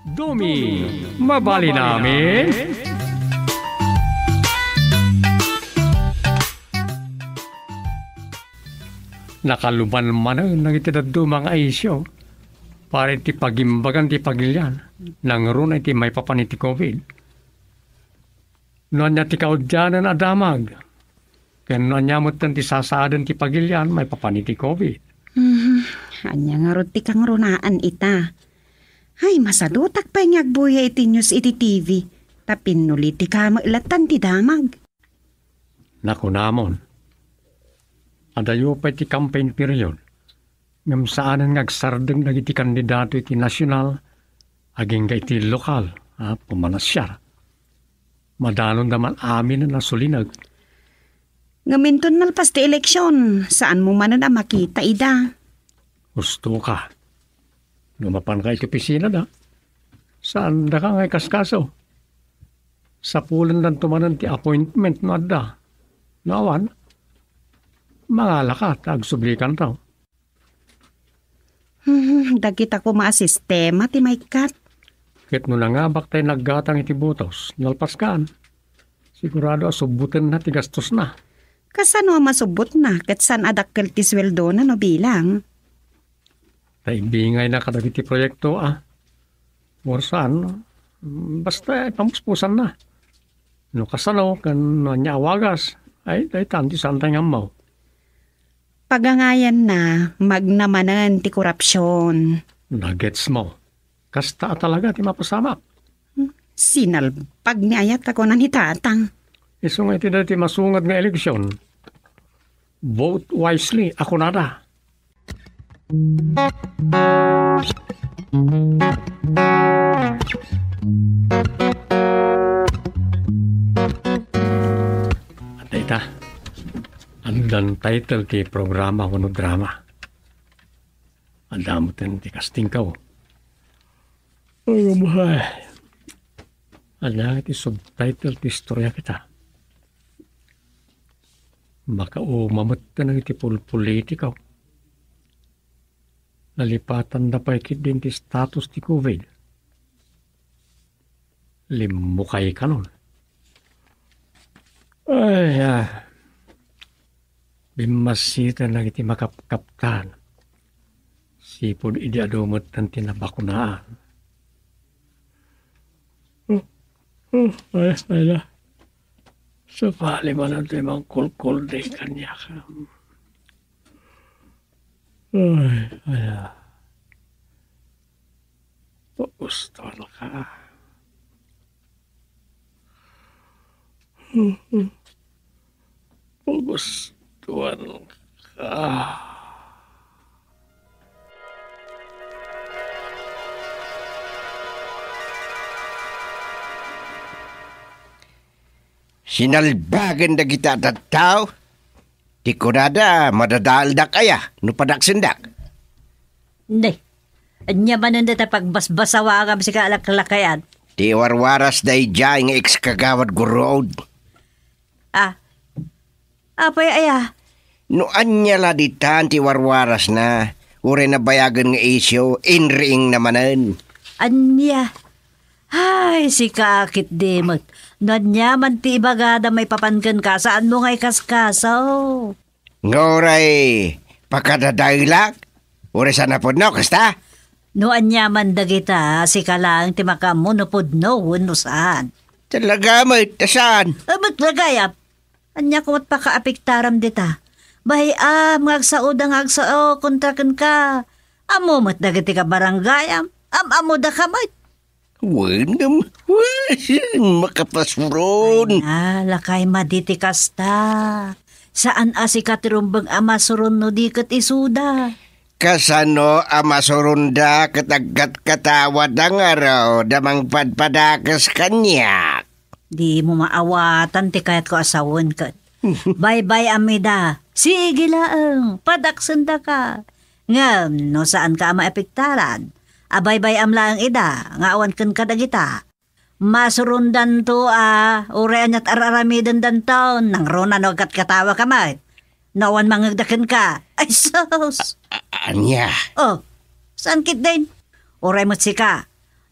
Domi, mabali namin. Nakaluman man ang itidado mga isyo. Para iti pagimbagan ti pagilyan. Nang ron iti may papaniti COVID. Noon niya ti kaudyanan adamag. Kaya noon niya mo't ti sasaadan ti pagilyan may papaniti COVID. Anya nga ron ti kang runaan ita. Ay, masadutak pa yung agbuya iti news iti TV. Tapin nuli ti kamailatan ti damag. Naku namon. Adayo pa iti campaign period. Ngam saanan ngagsardeng dagiti kandidato iti nasyonal, aging ga iti lokal, pumanasya. Madanon naman amin na nasulinag. Ngaminton nalpas ti eleksyon, saan mo man na makita ida? Gusto ka. Lumapan ka iti opisina da. Saan da ka ngay kaskaso? Sa pulan lang tumanan ti appointment no adda. Nawan, mga lakat, agsublikan raw. Dagit ako maasistema ti may kat. Kit no nangabak tayo naggatang iti butos, nalpas kaan. Sigurado asubutin na ti gastos na. Kasano masubot na, kat san adakkel ti sweldo na no bilang? Taibingay na kadagiti proyekto Or saan, basta pamuspusan na. No kasano, kan nyawagas, ay tanti santay nga mo. Pagangayan na, magnamanan ti korupsyon. Nagets mo. Kasta talaga ti mapasamak. Sinalpag ni ayat ako na ni tatang. Isungay ti dati masungad nga eleksyon. Vote wisely, ako nada. At ita, andan title ti programa kuno drama. Andamutin ti casting ka. Ay, mahay. Ala ti subtitle ti istorya kita. Makaumamat ka ng iti politika. Nalipatan na pa ikit din ti status ti COVID. Limukay ka nun. Ay, bimasita na iti makapkaptan. Sipod idi adumot ng tinabakunaan. Ay na. So, pali man ang timang kulkul din kanya ka. Ay. Gusto na ka. Gustuan ka. Sinalbagan na kita tataw. Di ko nada madadaldak kaya no padaksindak. Hindi. Anya man nung data pagbasbasawagam si kalaklakayan. Di warwaras da ija nga ex-kagawad gurod. Apay aya. No anya la ditan ti warwaras na. Ure na bayagan nga isyo, inring namanan. Anya. Ay, si kakit dimot. Nanya man ti ibagada may papankan ka. Saan mo ngay kaskasaw? Ngoray, pakadadaylak. Ure sana po no, kasta? No anya man dagita, si kalang ti makamo no pudno, no saan? Talaga may tasan. Ba't lagayap? Anya ko mat pakaapiktaram dita. Bahay magsaod ang agsao, kontrakan ka. Amo mat dagiti ka barangayam. Amo da kamay. Wanam, makapasuron. Lakay maditi kasta. Saan asikatirumbang amasuron no di kat isuda? Kasano amasurunda katagat katawad ang araw damang padpadakas kanyak. Di mo maawatan ti kayat ko asawon kat. Bye-bye amida. Sige laang, padaksanda ka. Ngam, no saan ka maepektaran? Abay-bay amla ang ida, nga awan kan kadagita. Masurundan to urean at araramidan dan taon, nang rona no katawa ka mat. Nawan mangagdakan ka. Ay sos! Anya? Oh, saan kit din? Uray mo't sika.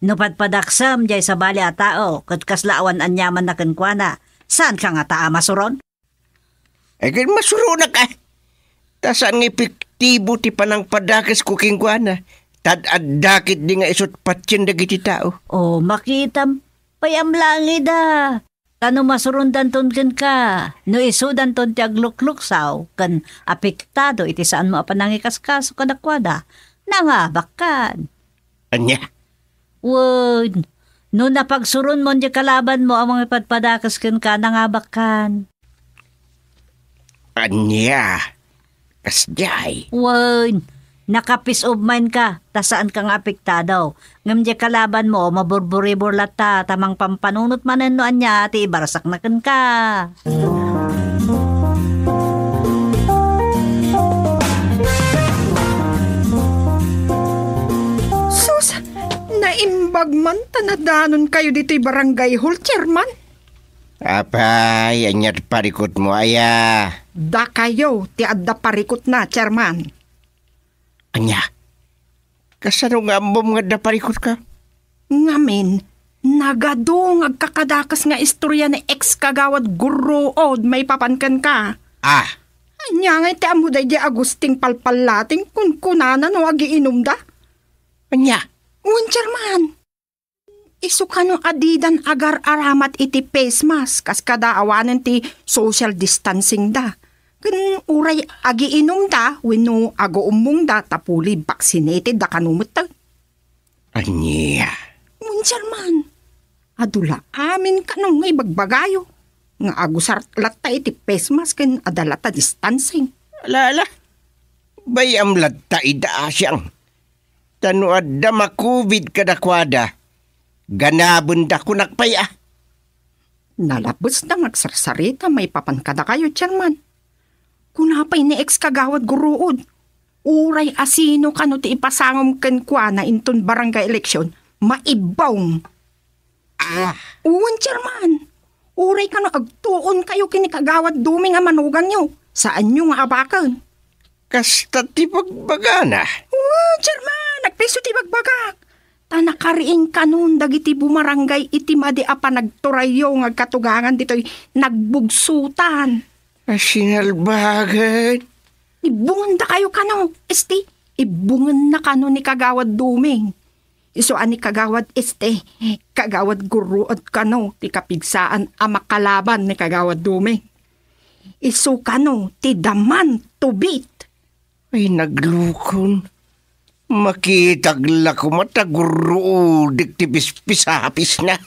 No padpadaksam jay sa bali a tao, kat kaslaawan anyaman na kenkwana. Saan ka nga taa masuron? Ay kan masuro na ka. Tasaan nga epektibo ti panang padakas ko kingkwana. Tad adakit di nga isot patsin dagiti tao. Oh, makita payam langi da. Kano masurundan ton ken ka. No isudan ton ti aglukluksaw. Kan apektado iti saan mo apanangikaskaso kadakwada. Nangabakan. Anya? Wud, no napagsurun mo di kalaban mo ang mga padpadakas ken ka nangabakan. Anya? Kasjay. Wud, nakapis of mind ka, tasaan kang apektado. Ngam di kalaban mo, maburburi-burlat lata, tamang pampanunot manen no anya, ti ibarasak na ken ka. Sus, naimbag man tanadanon kayo dito'y barangay hall, chairman. Apay, anyat parikot mo aya. Da kayo, ti adda parikot na, chairman. Anya? Kasano nga ambom nga daparikot ka? Ngamin, nagadong agkakadakas nga istorya ni ex-kagawad guruod may papankan ka. Ah, Anya nga iti amuday di Agusting palpalating kun kunana no agiinom da. anya? Un, chairman. Isu kano adidan agar aramat iti face mask kas kada awanan ti social distancing da. Kun uray agiinom da wenno ago umbong da tapuli vaccinated da kanumot da. Anya? Un, chairman. Adula amin kanong nga ibagbagayo. Nga agusar latta iti face mask ken adalata distancing. Ala. Bayam latta ida asyang. Tanu adda ma-COVID kadakwada. Ganabon da kunakpaya. Nalabos na magsarsarita may papankada kayo, chairman. Kunapay ni ex-kagawad guruod. Uray asino kano ti ipasangom kenkwa na inton barangay eleksyon, maibawng. Uwan, chairman. Uray kano agtuon kayo kinikagawad dumi nga manugang nyo. Saan nyo nga abakan? Kasta ti pagbagana. Chairman, nagpiso ti bagbagak. Tanakariing kanon dagiti bumarangay iti madi apa nagturayo nga katugangan dito'y nagbugsutan. Asinalbagan. Ibungan da kayo kano, este. Ibungan na kano ni kagawad duming. Isuan ni kagawad este, kagawad guruod kano, ti kapigsaan amakalaban ni kagawad duming. Isu kano, ti daman tubit. Ay naglukon. Makitagla ko mataguro diktibis pisapis na.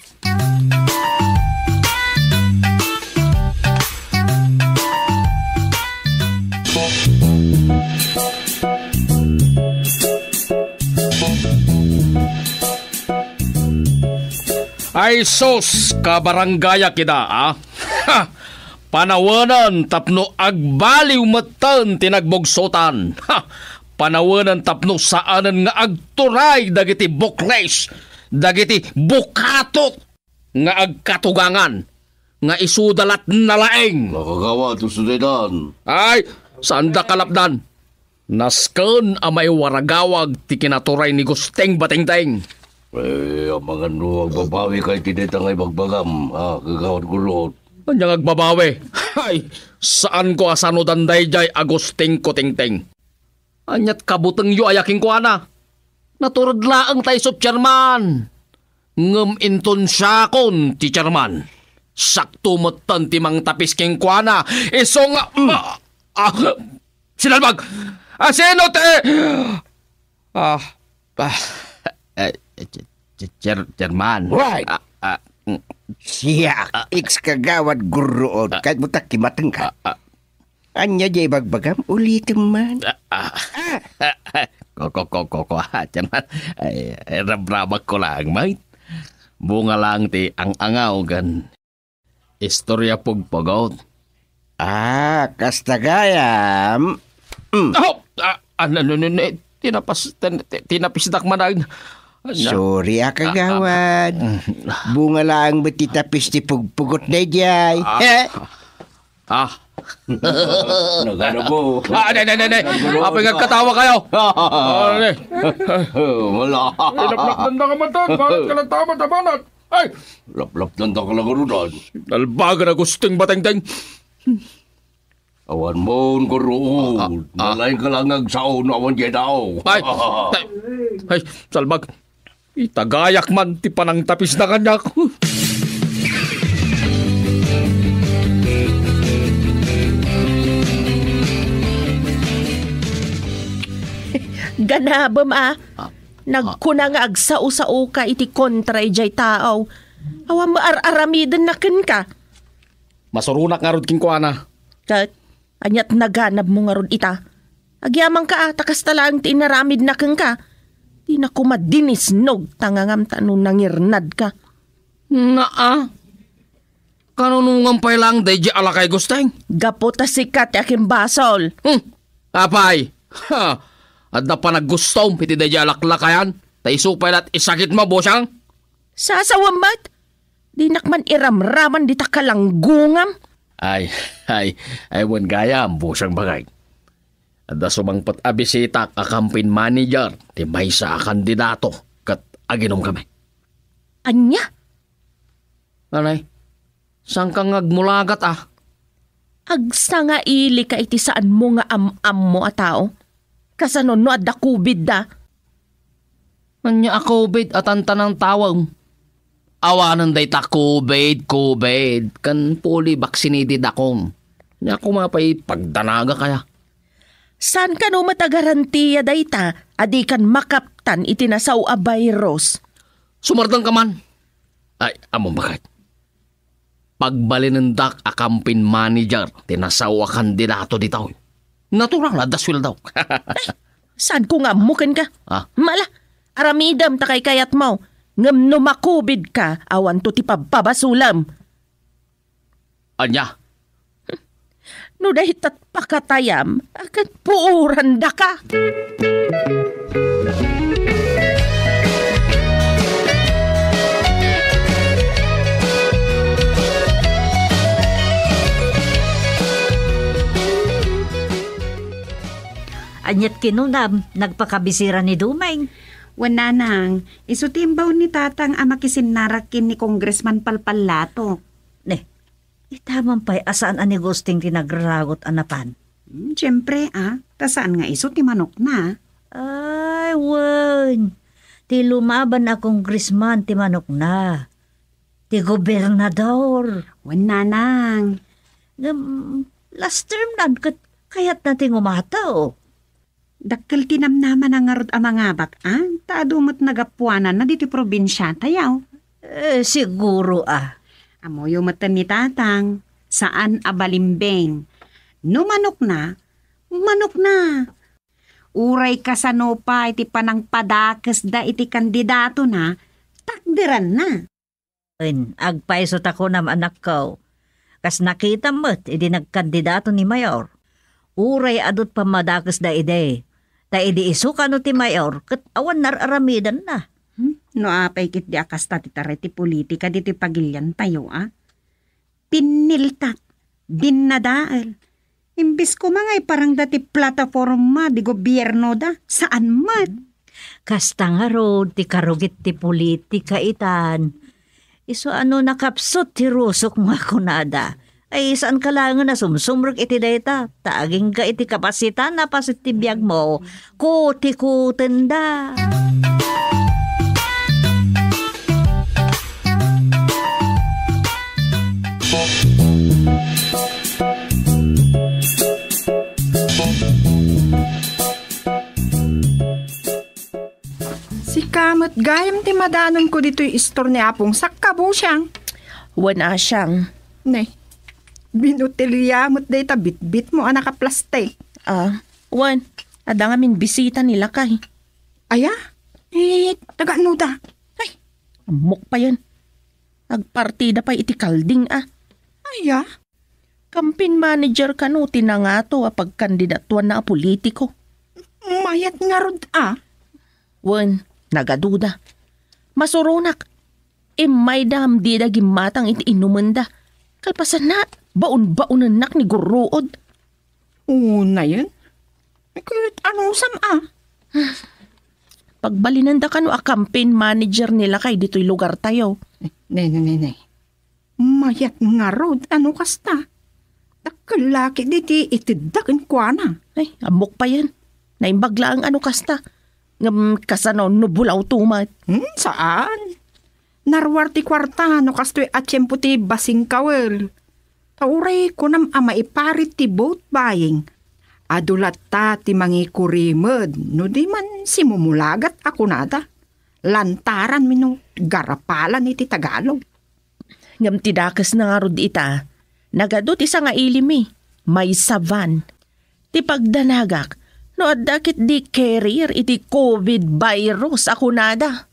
Ay sos, kabarangaya kita, ah. Ha! Panawanan tapno agbaliw matan tinagbogsotan. Ha! Panawanan tapno saanan nga agturay dagiti bukles, dagiti bukatot nga agkatugangan, nga isudalat na laeng. Nakagawa ito sudedan. Ay, saan da kalapdan? Nasken amay waragawag ti kinaturay ni Gusteng Batingteng. Ang mga nuwag babawi kay tinitang ay magbagam. Kagawad gulot. Anyang agbabawi. Ay, saan ko asano danday jay Agusting Kutingteng? Anyat kabuteng yu ayaking ko ana. Naturod laang tayo sa chairman. Ngem inton siya kon ti chairman. Sakto matan ti mang tapis king kuana. Iso nga... Sinalbag! Sino te? Chairman. Right. Siya, ex-kagawad guruod. Kahit mo takimatang ka. Anya jay bagbagam, ulitin man. Koko, chairman. Rabrabag ko lang, mate. Bunga lang ti ang angaw gan. Istorya pugpagot. Kastagayam. Tinapis dakmanag. Sorry, kagawad. Bunga lang batitapis ti pugpugot na jay. Nagano po. Nay. Apay nagkatawa kayo. Ay, Wala. laplak na ka matag. Bakit ka lang tama tabanat? Ay, Laplap nanda ka lang rudan. dalbaga na gusting bateng-teng. Awan mo, guruod. Nalain ka lang agsaon, awan dyan daw. Ay, salbag. Itagayak man, ti panang tapis na kanya ko. Ganabam Nagkuna nga agsao-sao ka iti kontra ijay tao. Awa maararamidan na ken ka. Masurunak nga rod king kuana. Kat, anyat naganab mo nga rod ita. Agyamang ka takas talang ti inaramid na ken ka. Di na kumadinisnog tangangam tanong nangirnad ka. Naa. Kanunungan pa lang day alakay gusteng. Gapo ta sikat aking basol. Apay. Ha. At na pa naggustong piti day alaklakayan. Taisupay at isakit mo, bosyang. Sasawambat? Di nakman iramraman di ta kalanggungam. Ay, wan gaya, bosyang bagay. At na sumangpat abisita ka campaign manager, ti may sa kandidato, kat aginom kami. Anya? Anay, saan kang agmulagat Agsa nga ili ka iti saan mo nga am-am mo a tao? Kasanon no adda kubid da. Anya a COVID at ang tanang tawag. Awanan day ta COVID. Kan puli vaccinated akong. Nya ako mapay pagdanaga kaya. San ka no matagarantiya day ta? Adi kan makaptan iti nasaw a virus. Sumardang ka man. Ay, among bakit? Pagbalinendak a campaign manager, tinasaw a kandidato ditaw. Natural na daswil daw. Saan ko nga mukin ka? Mala, aramidam takay kayat mo. Ngam no makubid ka, awan to ti pababasulam. Anya? No dahit at pakatayam, agad puuran da ka. Anyat kinunam, nagpakabisira ni Dumeng. Wana nang, isutimbaw ni tatang amakisinarakin ni Congressman Palpalato. Itaman pa'y asaan ani gusting tinagragot anapan. Siyempre tasaan nga iso ti manok na. Ay, wan. Ti lumaban na congressman ti manok na. Ti gobernador. Wana nang. Last term nan, kayat natin umataw. Dakkel tinamnaman ang ngarod ang mga bakan, taadumot nagapuanan na dito probinsya tayaw. Siguro Amoyo matan ni tatang, saan abalimbeng. No manok na. Uray kasano pa iti panang padakes da iti kandidato na, takdiran na. Agpaisot ako nam anak ko. Kas nakita mo't idi nagkandidato ni Mayor. Uray adot pamadakas da ide. Ta idi isuka no ti Mayor, kat awan nararamidan na. No apay kit di akas ta ti tareti politika di ti pagilyan tayo Piniltak, dinadaal. Imbis ko mangay parang dati plataforma di gobyerno da, saan mat? Kasta nga rod, ti karugit ti politika itan. Iso nakapsot ti rusok mga kunada. Ay saan ka lang na sumsumrok iti data. Taaging ka iti kapasitan na pasitibiyag mo. Kuti-kuten da. Si kamot gayam ti madanon ko dito yung istor ni Apong sakabo siyang. Wana siyang. Nay, binutiliyamot day ta bit-bit mo nakaplastik. Wan, ada nga min bisita nila kay. Aya? Tagano da? Ay, amok pa yan. Agpartida pa iti kalding Aya? Campaign manager ka no, tinangato pagkandidatuan na politiko. Mayat nga rod Wan, nagaduda. Masurunak. May dam di da gimatang iti inumanda. Kalpasan na, baon-baonan nak ni guruod. Una yan. Kahit anong sama. Pagbalinan da kano a campaign manager nila kay dito'y lugar tayo. Ne. Mayat nga rod, ano kasta? Nakalaki diti itidagan kwa na. Ay, amok pa yan. Naimbagla ang ano kasta. Ngam kasano nubulaw tumat. Saan? Narwarti kwarta, no kastoy atsyempo ti basing kawel. Tauray ko nam ama iparit ti boat buying. Adulat ta ti mangi kurimod, no di man simumulagat ako nada. Lantaran mino garapalan iti Tagalog. Ngam tidakas na nga rod ita. Nagadot isa nga ilimi. May savan. Ti pagdanagak. No adakit di carrier iti COVID virus ako nada.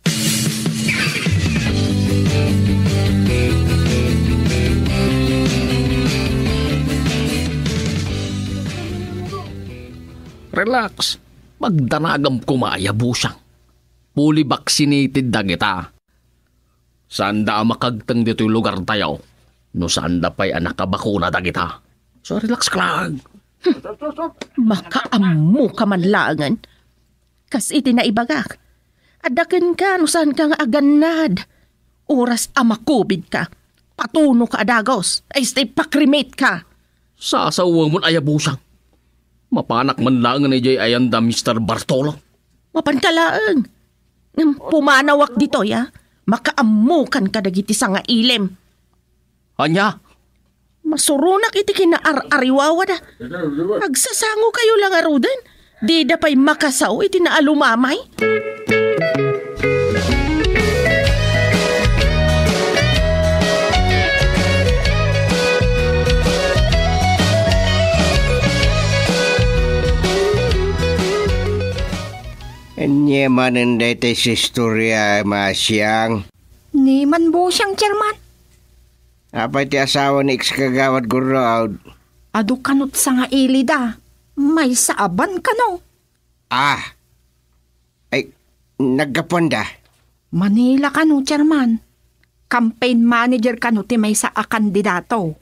Relax. Magdanagam kumaya busang. Fully vaccinated da kita. Saan da makagtang dito'y lugar tayo? No saan da pa'y nakabakuna da kita? So relax ka lang. Makaammo ka man langan. Kas iti na ibagak. Adakan ka no saan ka nga aganad. Oras amakubid ka. Patuno ka adagos. Ay stay pakrimate ka. Sasawang mo ayabusang. Mapanak man lang ni Jay ayanda Mr. Bartolo. Mapankalaang. Pumanawak dito ya. Makaamukan ka dagiti sa nga ilim. Anya? Masurunak iti kinaar-ariwawa da. Nagsasango kayo lang arudan. Di da pa'y makasaw iti naalumamay. Anya manan dete si istorya masyang. Ni man bo siyang chairman. Apa ti asawa ni ex-kagawad gurod? Adu kanot sa nga ilida. May saaban ka no. Ay, nagkaponda. Manila ka no, chairman. Campaign manager ka no ti may sa a kandidato.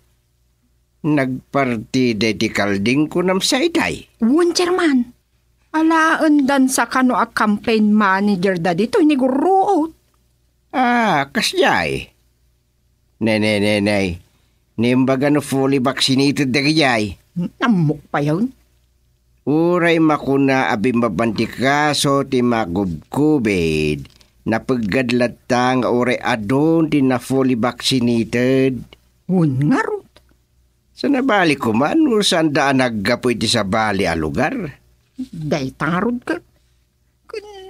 Nagpartida ti kalding ko nam sa iday. Uwan, chairman. Alaan dan sa kano a campaign manager da dito ni guruot. Kasyay. Nay. Nimbaga no fully vaccinated da kayay. Namok pa yun. Uray makuna abim mabantikaso ti magubkubid. Napaggadlat tang uray adon ti na fully vaccinated. Uwan nga rot. Sa nabali ko man, saan daan naggapoy ti sa bali a lugar? Day tangarod ka.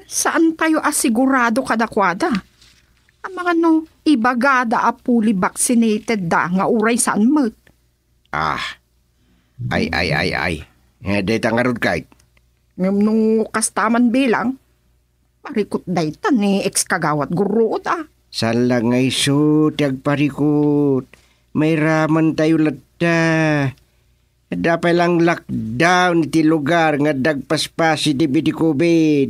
Saan tayo asigurado kadakwada? Ang mga no, ibagada a fully vaccinated da nga uray saan mat. Ay. Day tangarod kahit. Ngam nung kastaman bilang, parikot daytan ni ex-kagawat guruot Saan lang ngay so, parikot. May raman tayo lata. Dapat lang lockdown iti lugar nga dagpaspas iti biti COVID.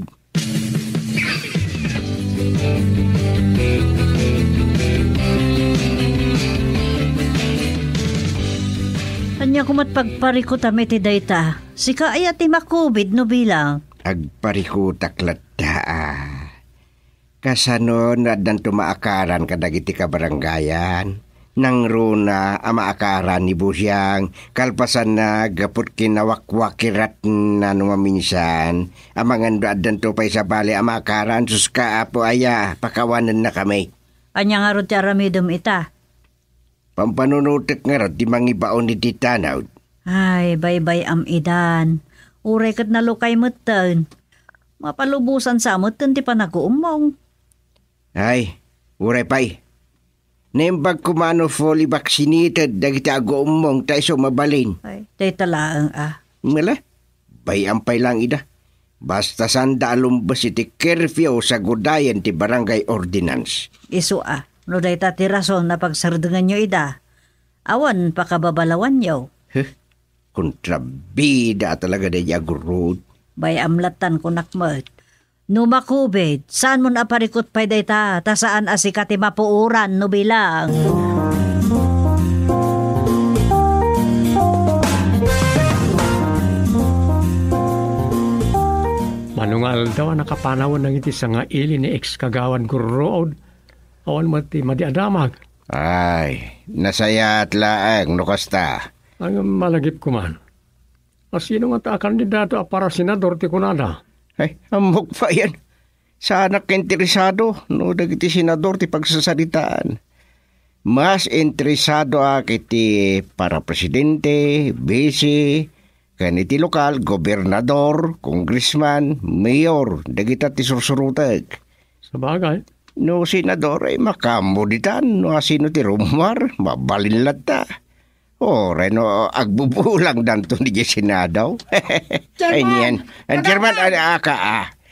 Anya kumat pagparikot ame ti dayta. Sika ay ati makubid no bilang. Agparikutak lata. Kasano na dan tumaakaran kadagiti kabaranggayan. Nang runa amaakaran ni Busyang, kalpasan na gapot kinawakwakirat na numaminsan. Amangan doadan to pa'y sa bali amaakaran, suska apo aya, pakawanan na kami. Anya nga ro ti aramidom ita. Pampanunutek nga ro, di mangibaon ni titanaw. Ay, bye-bye am idan. Uray kat nalukay mutan. Mapalubusan sa mutan ti panaguumong. Ay, uray pa'y. Nembag kumano fully vaccinated dagiti agoumong tayo so mabalin. Ay, tay talaang Mala, bayampay lang ida. Basta sanda alumbas iti curfew sa gudayan ti barangay ordinance. Isu no day ta ti rason na pagsardengan nyo ida. Awan pakababalawan nyo. Kontrabida talaga day agurod. Bayamlatan ko nakmat. No makubid, saan mo naparikot pa'y dayta, ta saan asikati mapuuran no bilang. nga aldaw nakapanawon ng iti sa nga ili ni ex-kagawan guruod. Awan mo ti madiadamag. Ay, nasaya at laang no kasta. Ang malagip ko man. Sino nga ta kandidato a para senador ti kunada? Ay, amok pa yan. Sana ka interesado no dagiti senador ti pagsasalitaan. Mas interesado kiti para presidente, vice, kaniti lokal, gobernador, congressman, mayor, dagita ti sursurutag. Sabagay. No senador ay makamuditan, no asino ti rumar, mabalin lata. O, reno, agbubulang danto ni Senado. Ay niyan. Ang German,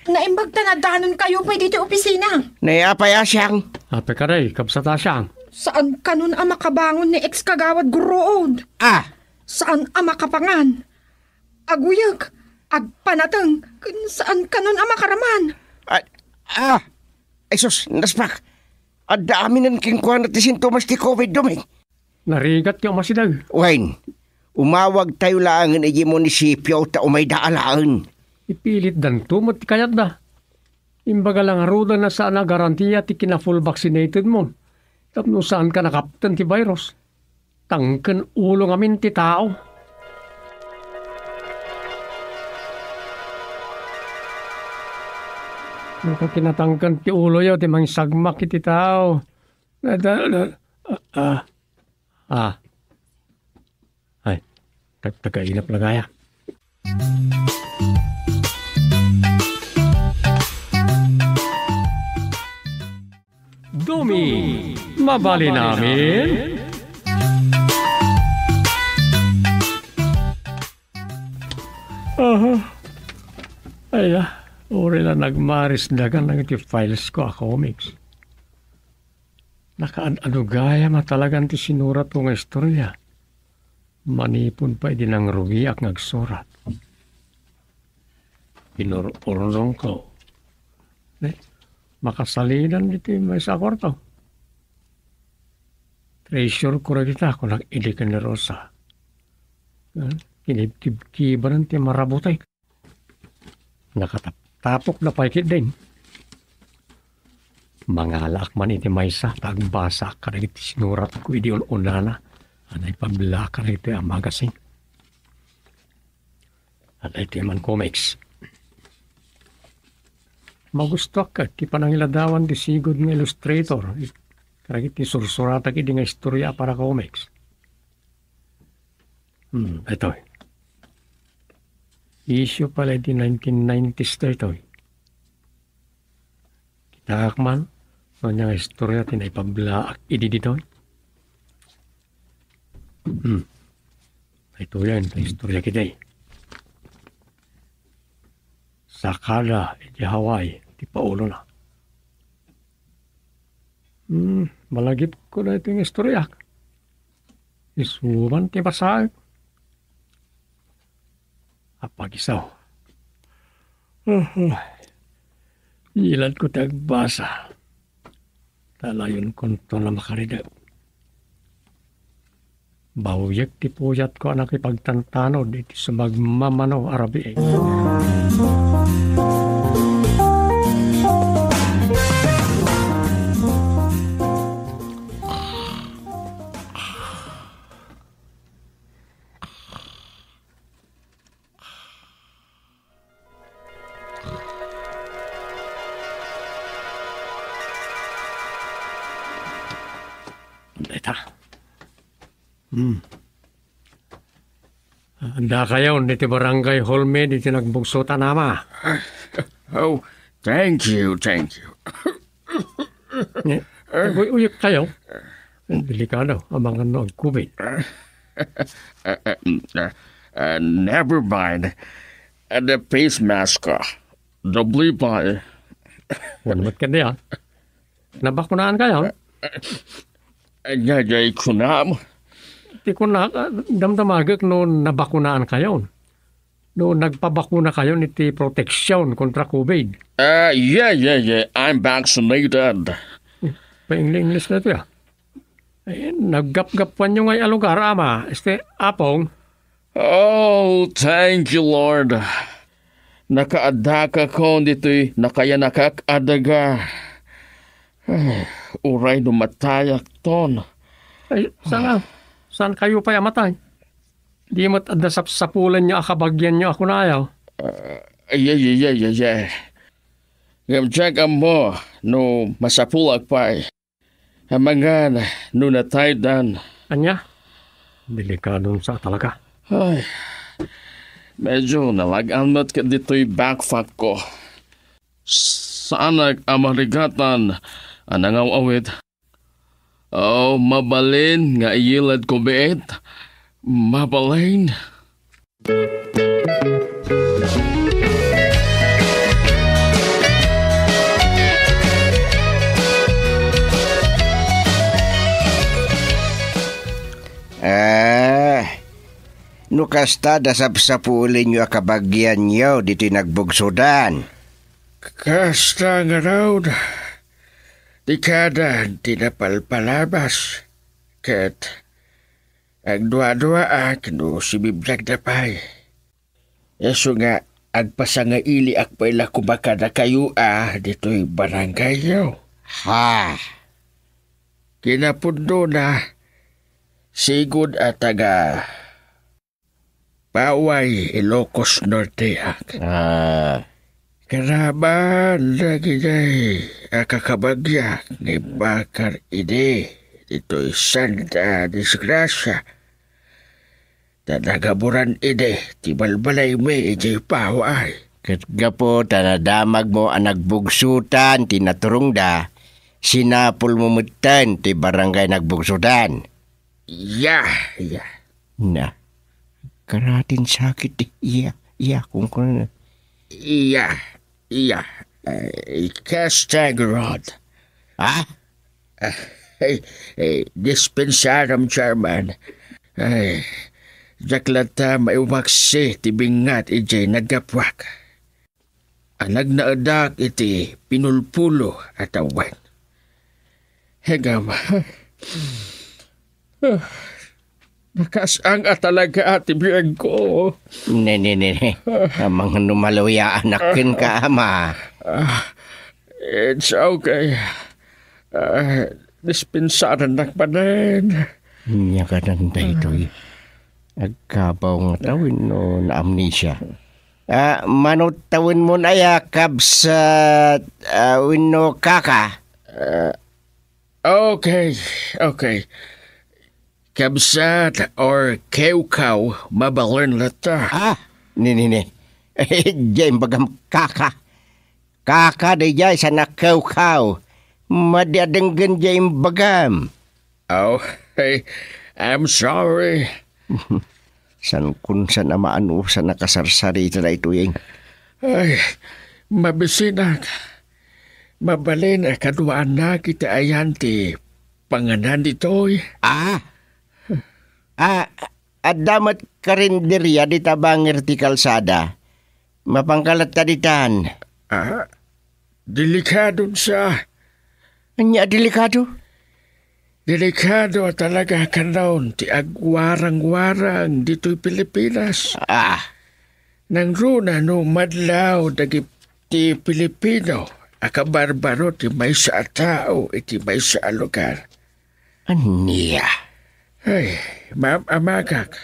Naimbag na danon kayo pa dito opisina. Naiapaya siyang. Ape ka rin, kapsata siyang. Saan kanon ang makabangon ni ex-kagawad guruod? Saan ang makapangan? Aguyag, agpanatang, saan kanon ang makaraman? Ay sus, naspak. Ang dami ng kingkuhan at sintomas ti COVID duming. Narigat yung masidag. Wayne, umawag tayo lang ng munisipyo ta umay daalaan. Ipilit dan tumot kayat da. Imbaga lang aruda na saan na garantiya ti kina-full vaccinated mo. Tapno saan ka nakaptan ti virus. Tangken ulo ngamin ti tao. Naka kinatangkan ti ulo yaw ti mang sagmak iti tao. Ay, tagainap lagaya. Dumi, mabali namin. Ay, uri na nagmaris dagan ng iti files ko comics. Nakaanugaya matalagan ti sinurat ko nga istorya. Manipon pa din ang rugiak ngagsurat. Pinururong ko. Makasalinan dito may sa kwarto. Treasure ko rin kita kung nag-ilikan ni Rosa. Kinibkibaran ti marabutay. Nakatapok na paikit din. Mangalak man iti maysa, tagbasa ka rin iti sinurat ko iti unana. Anay pabla ka rin iti ang magasin. Anay iti man comics. Magusto ka, ti panangiladawan di sigod ng illustrator. Karagit ti sursurata ki di nga istorya para comics. Ito. Issue pala di 1990s ito. Kitakman, nga istorya tinaipablaak idi dito. Ito yan, istorya kita. Sakala, di Hawaii, di paulo na. Malagip ko na ito yung istorya. Isuman, ti pasag. Apag-isaw. Ilan ko tagbasa. Talayon ko ito na makaridaw. Bawyak ti puyat ko anak ipagtantanod iti sumagmamanaw arabi. Anda kayo, niti barangay Holme, niti nagbugsuta nama. Oh, thank you. Uyuk kayo. Delikado, amang ano, COVID. Never mind. The face mask, doubly by. Wanmat ka niya. Nabakunaan kayo? Yay, kunam. Di ko na, damdamagak no nabakunaan kayo. No nagpabakuna kayo niti proteksyon kontra COVID. Yeah. I'm vaccinated. Pa-English na ito ya. Naggap-gapan nyo ngay alugar, ama. Apong. Oh, thank you, Lord. Nakaadaka ko dito'y nakaya nakakadaga. Ay, uray numatayak ton. Ay, saan kayo pa yamatay? Di mo't adasap-sapulan nyo akabagyan nyo ako na ayaw. Ay. Ngamtiyag mo, no masapulag pa eh. Hamangan, no nataydan. Anya? Delikadong sa talaga. Ay, medyo nalagamot ka dito'y backpack ko. Saan nag-amarigatan ang nangaw-awit? Oh, mabalin nga iyilad ko beet. Mabalin. Nukasta dasap-sapulin nyo akabagyan nyo dito'y nagbugsudan. Kasta nga raw, di kada tinapalpalabas. Kat, ang dua-dua no si biblag na pa'y. Eso nga, agpasa nga ili akpaila kumakada kayo dito'y barangay nyo. Ha? Kinapundo na, sigod at taga Paway, Ilocos Norte Karaban lagi day akakabagya ni Bakar ide dito'y Santa Disgrasya. Tanagaburan ide tibalbalay may ije paway. Katgapo tanadamag mo ang nagbugsutan tinaturong da sinapul mo mutan ti barangay nagbugsutan. Ya. Na, karatin sakit iya kung kuna. Iya. Castagrod. Ha? Dispensaram, Chairman. Ay, jaklata may umaksi tibingat ije nagapwak. Anag na adak iti pinulpulo at awan. Hegam. Nakasang talaga ati biyag ko. Ne. Amang numaluya anakin ka, ama. It's okay. Dispensaran na pa rin. Niya ka nanda ito'y. Agkabaw nga tawin no na amnesia. Manutawin mo na yakab sa wino kaka. Okay. Kabsat or kewkaw, mabalern lata. Ni. Diyan bagam kaka. Kaka di jay sa nakawkaw. Madadenggan diyan bagam. Oh, hey, I'm sorry. San kunsan na maano sa nakasarsari ito na ito yung. Ay, mabisinak. Mabalin kaduaan na kita ayan ti panganan dito'y. At damat karinderya di tabangir ti kalsada. Mapangkalat taditan. Delikado sa. Anya delikado? Delikado talaga ka noon ti agwarang-warang dito'y Pilipinas. Nang runa no madlaw dagi ti Pilipino. Akabarbaro ti may sa tao iti may sa lugar. Aniya? Ay, ma'am amakak.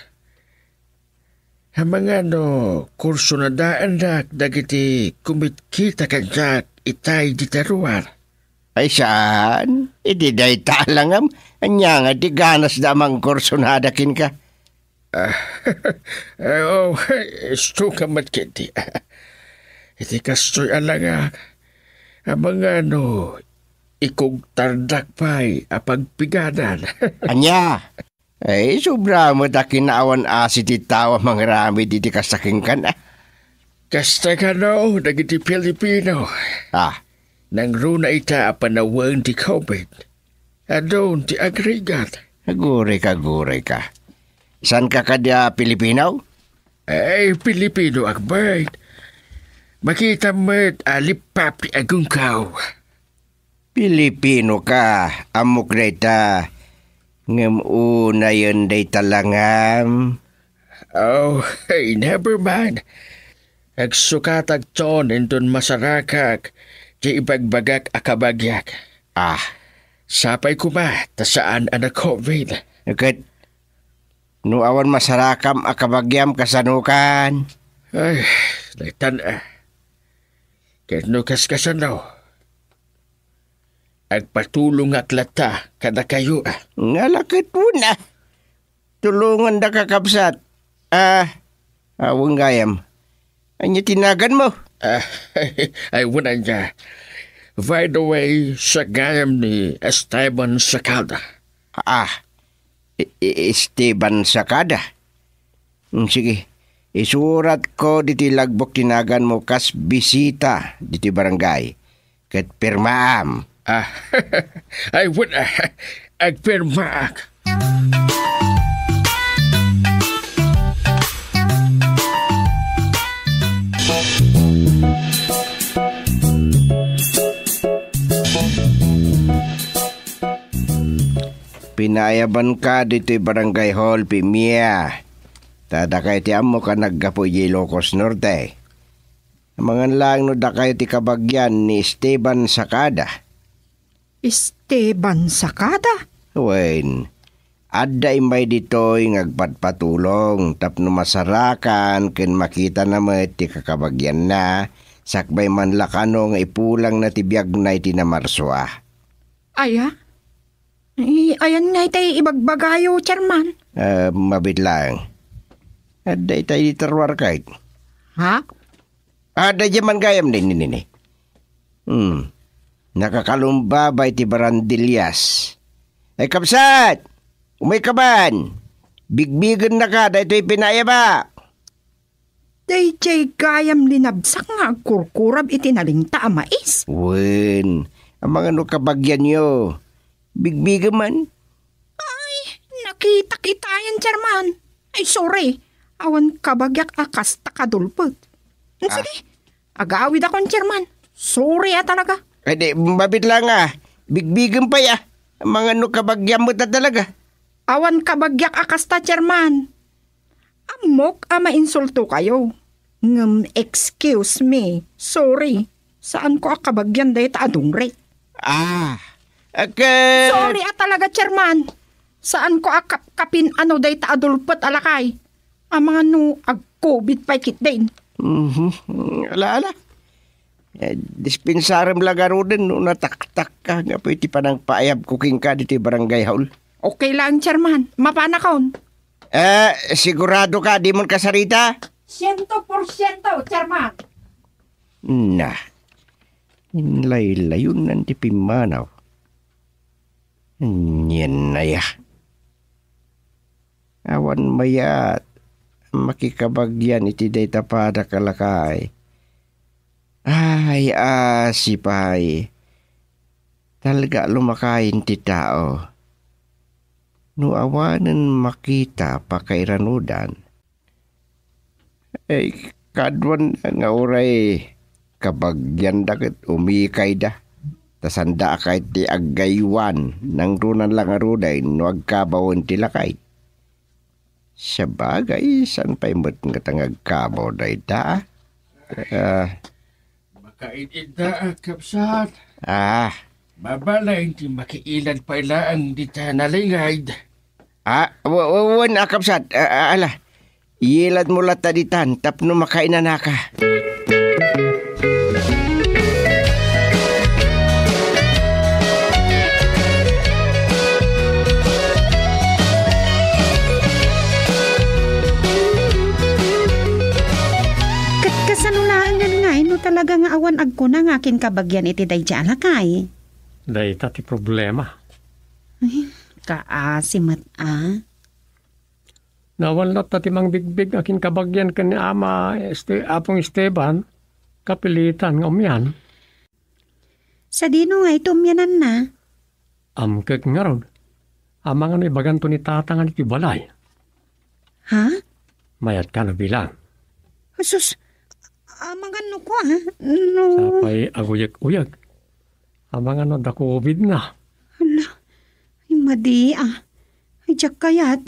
Hamanga no kurso na daan dak dagiti kumitkita kanyak itay di taruar. Ay saan? Idi day talangam. Anya nga di ganas damang kurso na adakin ka. Isto ka matkiti. Iti kastoy alangak. Hamanga no ikog tardak pa'y apagpiganan. Anya? Ay, sobra mo da kinaawan asit itawa mga rami di kasaking ka na. Kasta ka no, dagiti Pilipino. Nang runa ita panawang ti COVID. Adon ti agregat. Gure ka. San ka kada Pilipino? Ay, Pilipino akbay. Makita mo't alipap ti agungkaw. Pilipino ka, amok na ita. Ngam una yun day talangam. Oh, hey, never mind. Agsukatag tson inton masarakak, di ibagbagak akabagyak. Ah, Sapay kuma, tasaan anak COVID. ket no awan masarakam akabagyam kasanukan. Ay, laitan Kahit no kaskasan daw. Agpatulong aklata kada kayo Ngalakit mo na. Tulungan da kakabsat. Awang gayam. Anya tinagan mo. Ay, wala niya. By the way, sa gayam ni Esteban Sacada. Esteban Sacada. Sige. Isurat ko diti lagbok tinagan mo kas bisita diti barangay. Ket pirmaam. Ay, wala. Agpirmaak. Pinayaban ka dito'y barangay hall, Pimia. Tada kayo ti amo ka naggapo Ilocos Norte. Amangan lang no da kayo ti kabagyan ni Esteban Sacada. Esteban Sacada? Wen, adda imay dito'y ngagpatpatulong tapno masarakan ken makita na mo ti kakabagyan na sakbay man lakano nga ipulang na tibiyag na iti na Marswa. Aya? Ayan nga itay ibagbagayo, Chairman. Mabit lang. Adda itay ditarwar kahit. Ha? Ada jaman gayam din nini. Nakakalumbabay ti Barandillas. Ay kapsat! Umay kaban! Bigbigan na ka, dahito ipinaya ba? DJ gayam linabsak nga agkurkurab itinalingta amais. Wen, ang mga no kabagyan nyo. Bigbigan man. Ay, nakita kita yan, Chairman. Ay, sorry. Awan kabagyak akas takadulpot. Sige, agawid akong Chairman. Sorry talaga. Ay di, mabit lang Bigbigan pa ya. Ang mga no kabagyan mo ta talaga. Awan kabagyak akas ta, Chairman. Amok insulto kayo. Excuse me. Sorry. Saan ko akabagyan dahi ta adungre? Sorry talaga, Chairman. Saan ko kapin dahi ta adulpot alakay? Ang mga no ag-COVID pa kit din. Ala. Dispensarem lagaro din no nataktak ka nga po iti panang paayab cooking ka dito barangay hall. Okay lang, Chairman. Mapanakaon. Sigurado ka di mo kasarita? 100%, Chairman. Na. Inlay-layon ng tipimanaw. Yan na ya. Awan mayat. Makikabagyan iti day tapada kalakay. Ay, sipay. Talaga lumakain ti tao. No awanan makita pakairanudan. Ay, kadwan nga oray. Kabagyan dagat umikay da. Tasanda kay ti agaywan. Nang runan lang aruday no agkabawon ti lakay. Sa bagay, san pa'y mo't nga tangagkabaw da ita? Makainid na kapsat. Babalay ti makiilan pa ilaan di ta nalingad. Wan akapsat. Ala, ilad mo lata ditan, tapno makainan na ka. Kasanulaan nga ino talaga nga awan agko na nga akin kabagyan iti day alakay. Day ti problema. Kaasimat Nawan lot ti mang bigbig akin kabagyan kan ni ama apong Esteban kapilitan nga umyan. Sa dino nga ito umyanan na. Amkek nga ron. Amang ano ibaganto ni tatangan iti balay. Ha? Mayat ka na bilang. Sus, amang ko No. Sapay aguyag-uyag. Amang ano da COVID na. Hala, ay madi Ay jak kayat.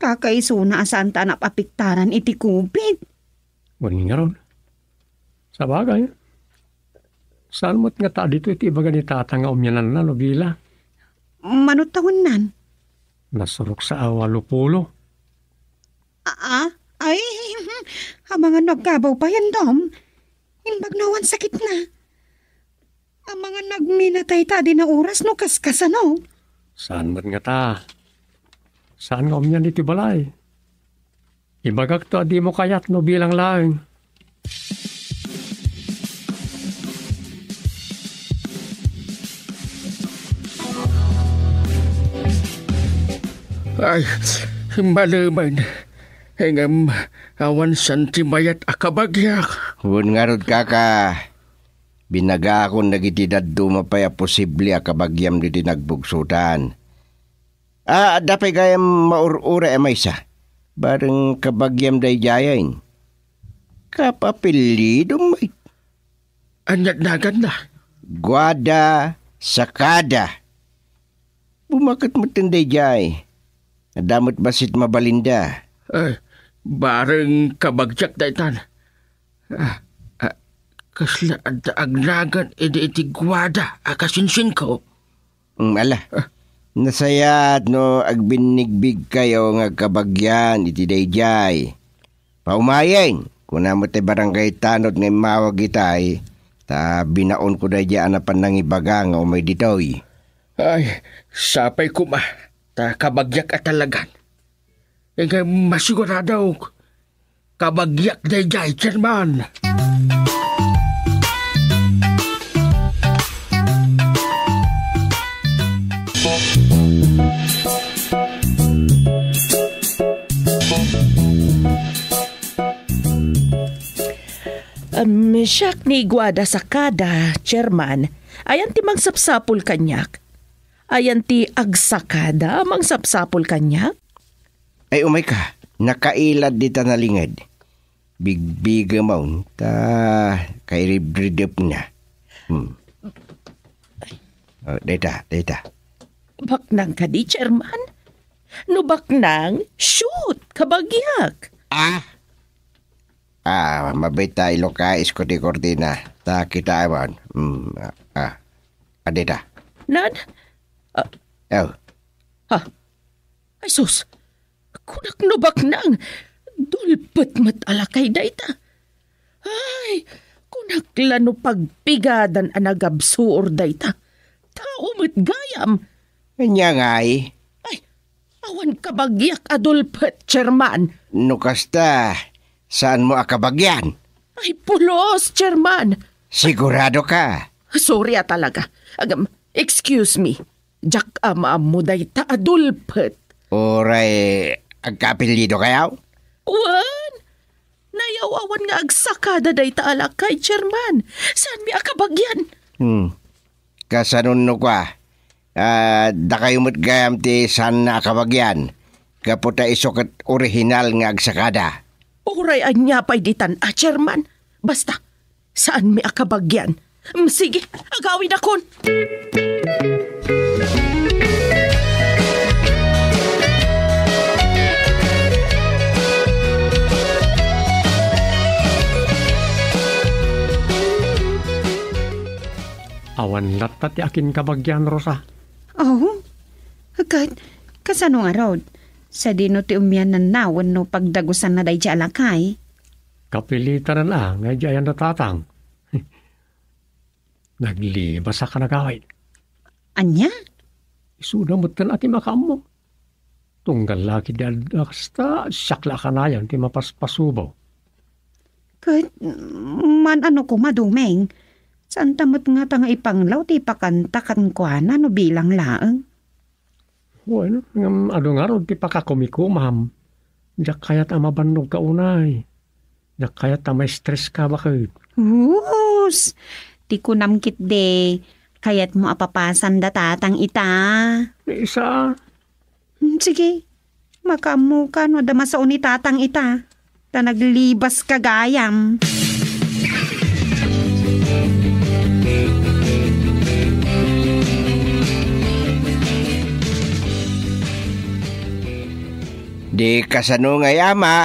Kakaiso na asaan ta napapiktaran iti COVID. Wani nga ron. Sa bagay, saan mo't nga ta dito iti ibaga ni tatang nga umyanan na nobila? Manutawin nan. Nasurok sa awalupulo. Ay, mga nagkabaw pa yan, Dom. Imbagnawan sakit na. Ang mga nagminatay ta di na oras no kaskasano. Saan mo't nga ta? Saan nga umyan iti balay? Ibagak to di mo kayat no bilang laeng. Ay, malaman. Hingam, awan santimayat akabagyak. Hun nga rod kaka. Binaga akong nagitidad dumapaya posible akabagyam diti nagbugsutan. Dapay gayam maurura maysa. Bareng kabagyam day jayain. Kapapilido may. Anyat nagan na. Guada sakada. Bumakit mo tinday jay. Nadamot basit mabalinda. Ay, bareng kabagyak daitan. Kasla agnagan iti gwada akasinsin ko. Ala, nasayat no agbinigbig kayo nga kabagyan iti dayjay. Paumayeng, kunamot ay barangay tanod nga mawag itay, ta binaon ko dayjay anapan nang ibaga nga umay ditoy. Ay, sapay ko ma, ta kabagyak at talagan. Nga masigurado kabagyak dayjay, Chairman. Siyak ni Guada Sakada, Chairman, ayan ti mangsapsapul kanyak. Ayan ti agsakada mangsapsapul kanyak. Ay umay ka, nakailad di ta nalingad. Bigbiga maun, ta kairibridip na. Data. Baknang ka di, Chairman? No baknang, shoot, kabagyak. Mabait tayo lokais ko di Cortina. Ta kita ewan. Adita. Nan? Ha? Ay sus, kunak no baknang, dulpet mat alakay dayta. Ay, kunak lano pagpigadan anagabsuor dayta. Tao mat gayam. Kanya nga'y. Ay, awan kabagyak adulpet, Chairman. Nukasta, saan mo akabagyan? Ay, pulos, Chairman. Sigurado ka? Sorry talaga. Excuse me. Jak mo dayta adulpet. Oray, agkapilido kayaw? Wan! Nayawawan nga agsakada dayta alakay, Chairman. Saan mi akabagyan? Kasanon no ka. Da kayo mo't gayam ti saan na akabagyan. Kaputa isukat original nga agsakada. Oray anya pa'y ditan, Chairman. Basta, saan mi akabagyan? Sige, agawin akon. Awan latat ti akin kabagyan, Rosa. Oh, kasano nga rod? Sa dino ti umyanan na wano pagdagusan na day di alakay. Kapilitan na nga di ayan natatang. Naglibas sa kanagawin. Anya? Isuda mo't kan ati makamo. Tunggal laki di alakasta, syakla ka na yan, ti mapaspasubaw. Man ano ko madumeng, saan tamot nga tanga ipanglaw ti pakantakan ko na no bilang laeng? Bueno, ado nga ron ti pakakumikumam. Diyak kayat amabanog ka unay. Diyak kayat may stress ka bakit? Us! Ti kunamkit de, kayat mo apapasan datatang ita. Isa? Sige, makamu ka no damasaon ni tatang ita. Ta naglibas kagayam. Di kasano nga yama.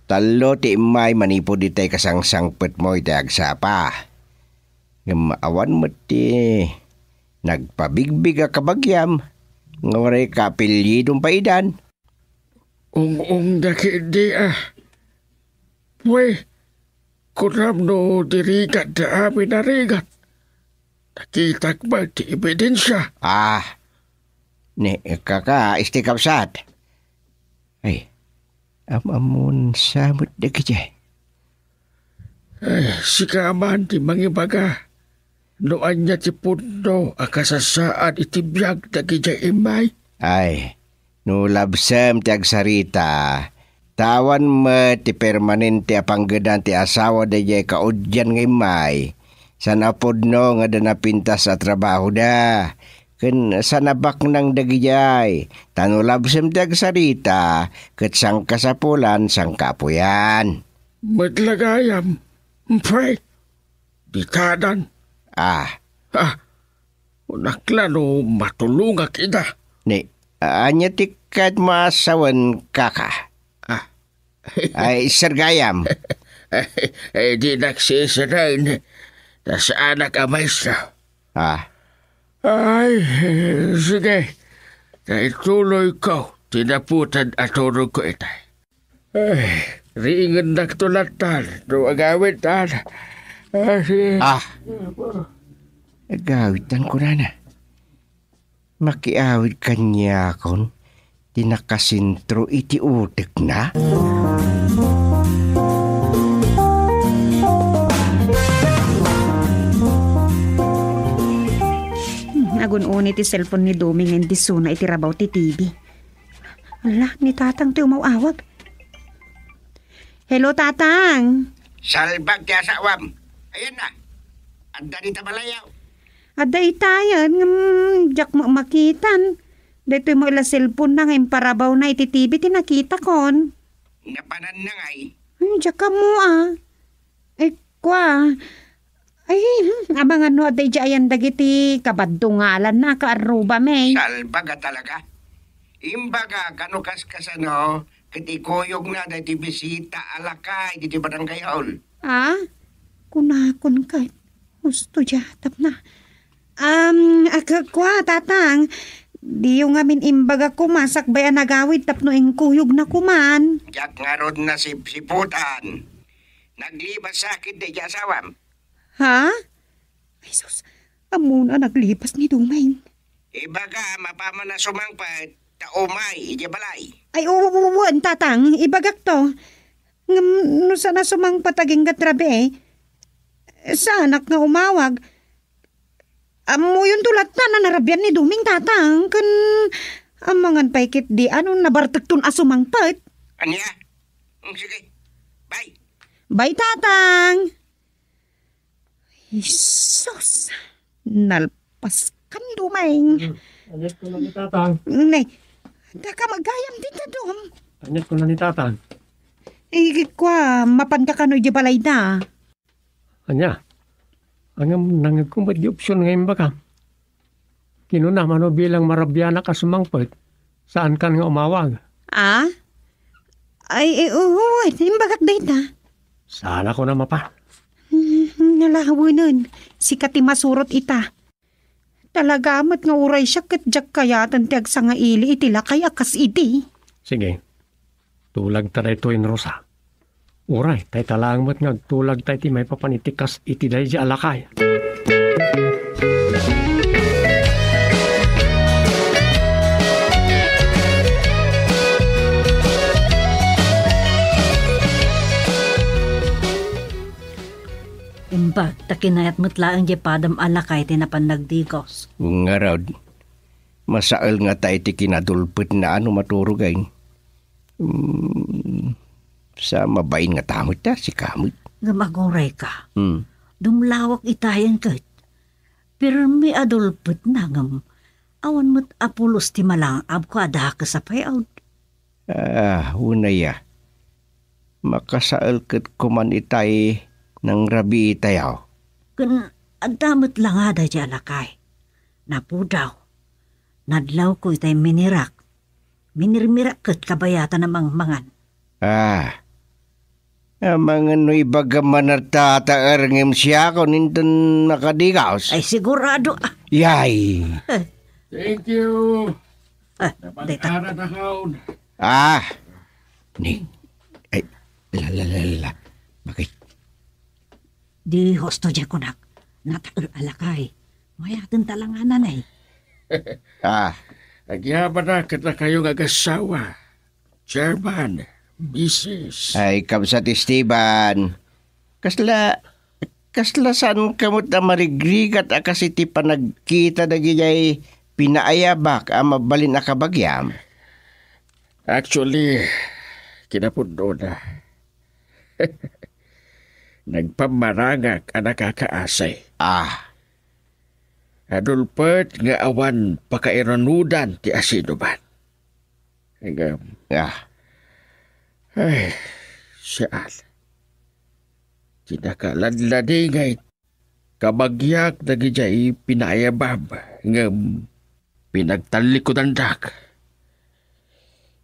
Talo ti imay manipod itay kasangsangpet mo itay agsapa. Maawan mo ti nagpabigbig a kabagyam. Nga waray kapilyidong paidan. Ung daki di Pwe, kuram no dirigat da amin narigat. Nakitak ba ti ebidensya? Ni kaka istikapsat. Ay, amamun samot da kajay. Si kaman ti mangibaga. Noan niya ti puno akasasaan itibiyag da kajay imay. Ay, no labsam ti agsarita. Tawan mo ti permanente apanggadan ti asawa da jay kaudyan ngay may. Sanapod no nga da napintas sa trabaho da. Ken sanabak ng dagijay. Tanulabsem ti agsarita. Ket sang kasapulan sang kapuyan. Madlagayam. Pray. Bitadan. Unaklano matulungak ida. Ni, anya ti kat maasawan kaka. Ay, sargayam. Di nagsisirain. Tas anak amay siya. Ay, sige. Tuloy ko. Tinaputan at turog ko itay. Ay, ringan nagtulatan. Agawin tan. Agawitan ko na. Makiawid kanya kon. Tinakasintro iti utek na. Agun-uni ti cellphone ni Doming and disuna iti rabaw ti TV. Ala, ni Tatang ti umawawag. Hello, Tatang. Salbag ti asawam. Ayan na. Anda ni tabalayaw. Ada itayan, jak mo makitan. Dito mo ila cellphone na ngayon parabaw na iti TV tinakita kon. Napanan na ngay. Jak ka mo Ay, kwa. Ay, abangan no aday jayan dagiti kabadungalan na kaaruba may. Salbaga talaga. Imbaga kanukas kasano, kiti koyog na dati bisita alakay diti barangay hall. Kunakon kay. Gusto jatap na. Kwa, Tatang. Di yung amin imbaga kumasak bayan nagawid tapno ing kuyog na kuman. Jak nga rod na siputan. Naglibas sakit di asawam. Ha? Ay sus, amuna naglipas ni Dumay. Ibaga mapama na sumangpat, taumay, ijabalay. Ay uwan, Tatang, ibagak to. No sana sumangpat aging gatrabe sa anak nga umawag. Amo yung tulat na narabyan ni Duming, Tatang. Kan amangan paikit di nabartag tun asumangpat. Anya? Sige, bye. Bye, Tatang. Isus, nalpas kan Duming. Anyat ko na ni Tatang. Nay, daka magayam din na Dum. Anyat ko na ni Tatang. Kwa, mapan ka kano balay na. Anya? Ang nangagkumbad di opsyon ngayon baka. Kinunaman o bilang marabya na kasumangpot. Saan ka nga umawag? Ay, imbagak data. Sana ko na mapa. Nalahawa nun. Si Kati masurot ita. Talaga amat nga uray siya katjak kaya tantiag sa nga ili itila kay akas iti. Sige. Tulag taray to in Rosa. Uray, tay talang mat nga tulag tay ti may papanitikas iti day di alakay. Imbag, takinayat mutlaang di padam alakay tinapan nagdigos. Nga raw, masaal nga tayo ti kinadulpit na maturugay. Sa mabain nga tamot ta, si kamot. Gamaguray ka. Dumlawak itayan kat. Pero may adulput na ngam. Awan mo't apulos ti malang abko ada ka sa payaw. Unaya. Makasaal kat kuman itay ng rabi itayaw. Kan agdamot lang ada di alakay. Napudaw. Nadlaw ko itay minirak. Minirmirak kat kabayatan ng mangan. Mga no ibagaman at tataarangim siya ko nindun nakadigaws. Ay, sigurado. Yay! Thank you. Dito. Napag-ara na kaon. Ning. Ay, la. Bakit? Di hosto dyan ko nak. Natagal alakay. Mayatan talanganan eh. Agyaman na kita kayong agasawa. Chairman, Mrs. Ay, kamsat Esteban. Kasla saan kamot na marigrigat akasi ti panagkita na giyay pinaayabak ang mabalin na kabagyam. Actually, kinapundo na. Nagpamarangak ang nakakaasay. Adulpert nga awan pakairanudan ti asinuban. Ay, siyaan. Tinakaladladi ngay kabagyak na gijay pinayabab nga pinagtalikodan dak.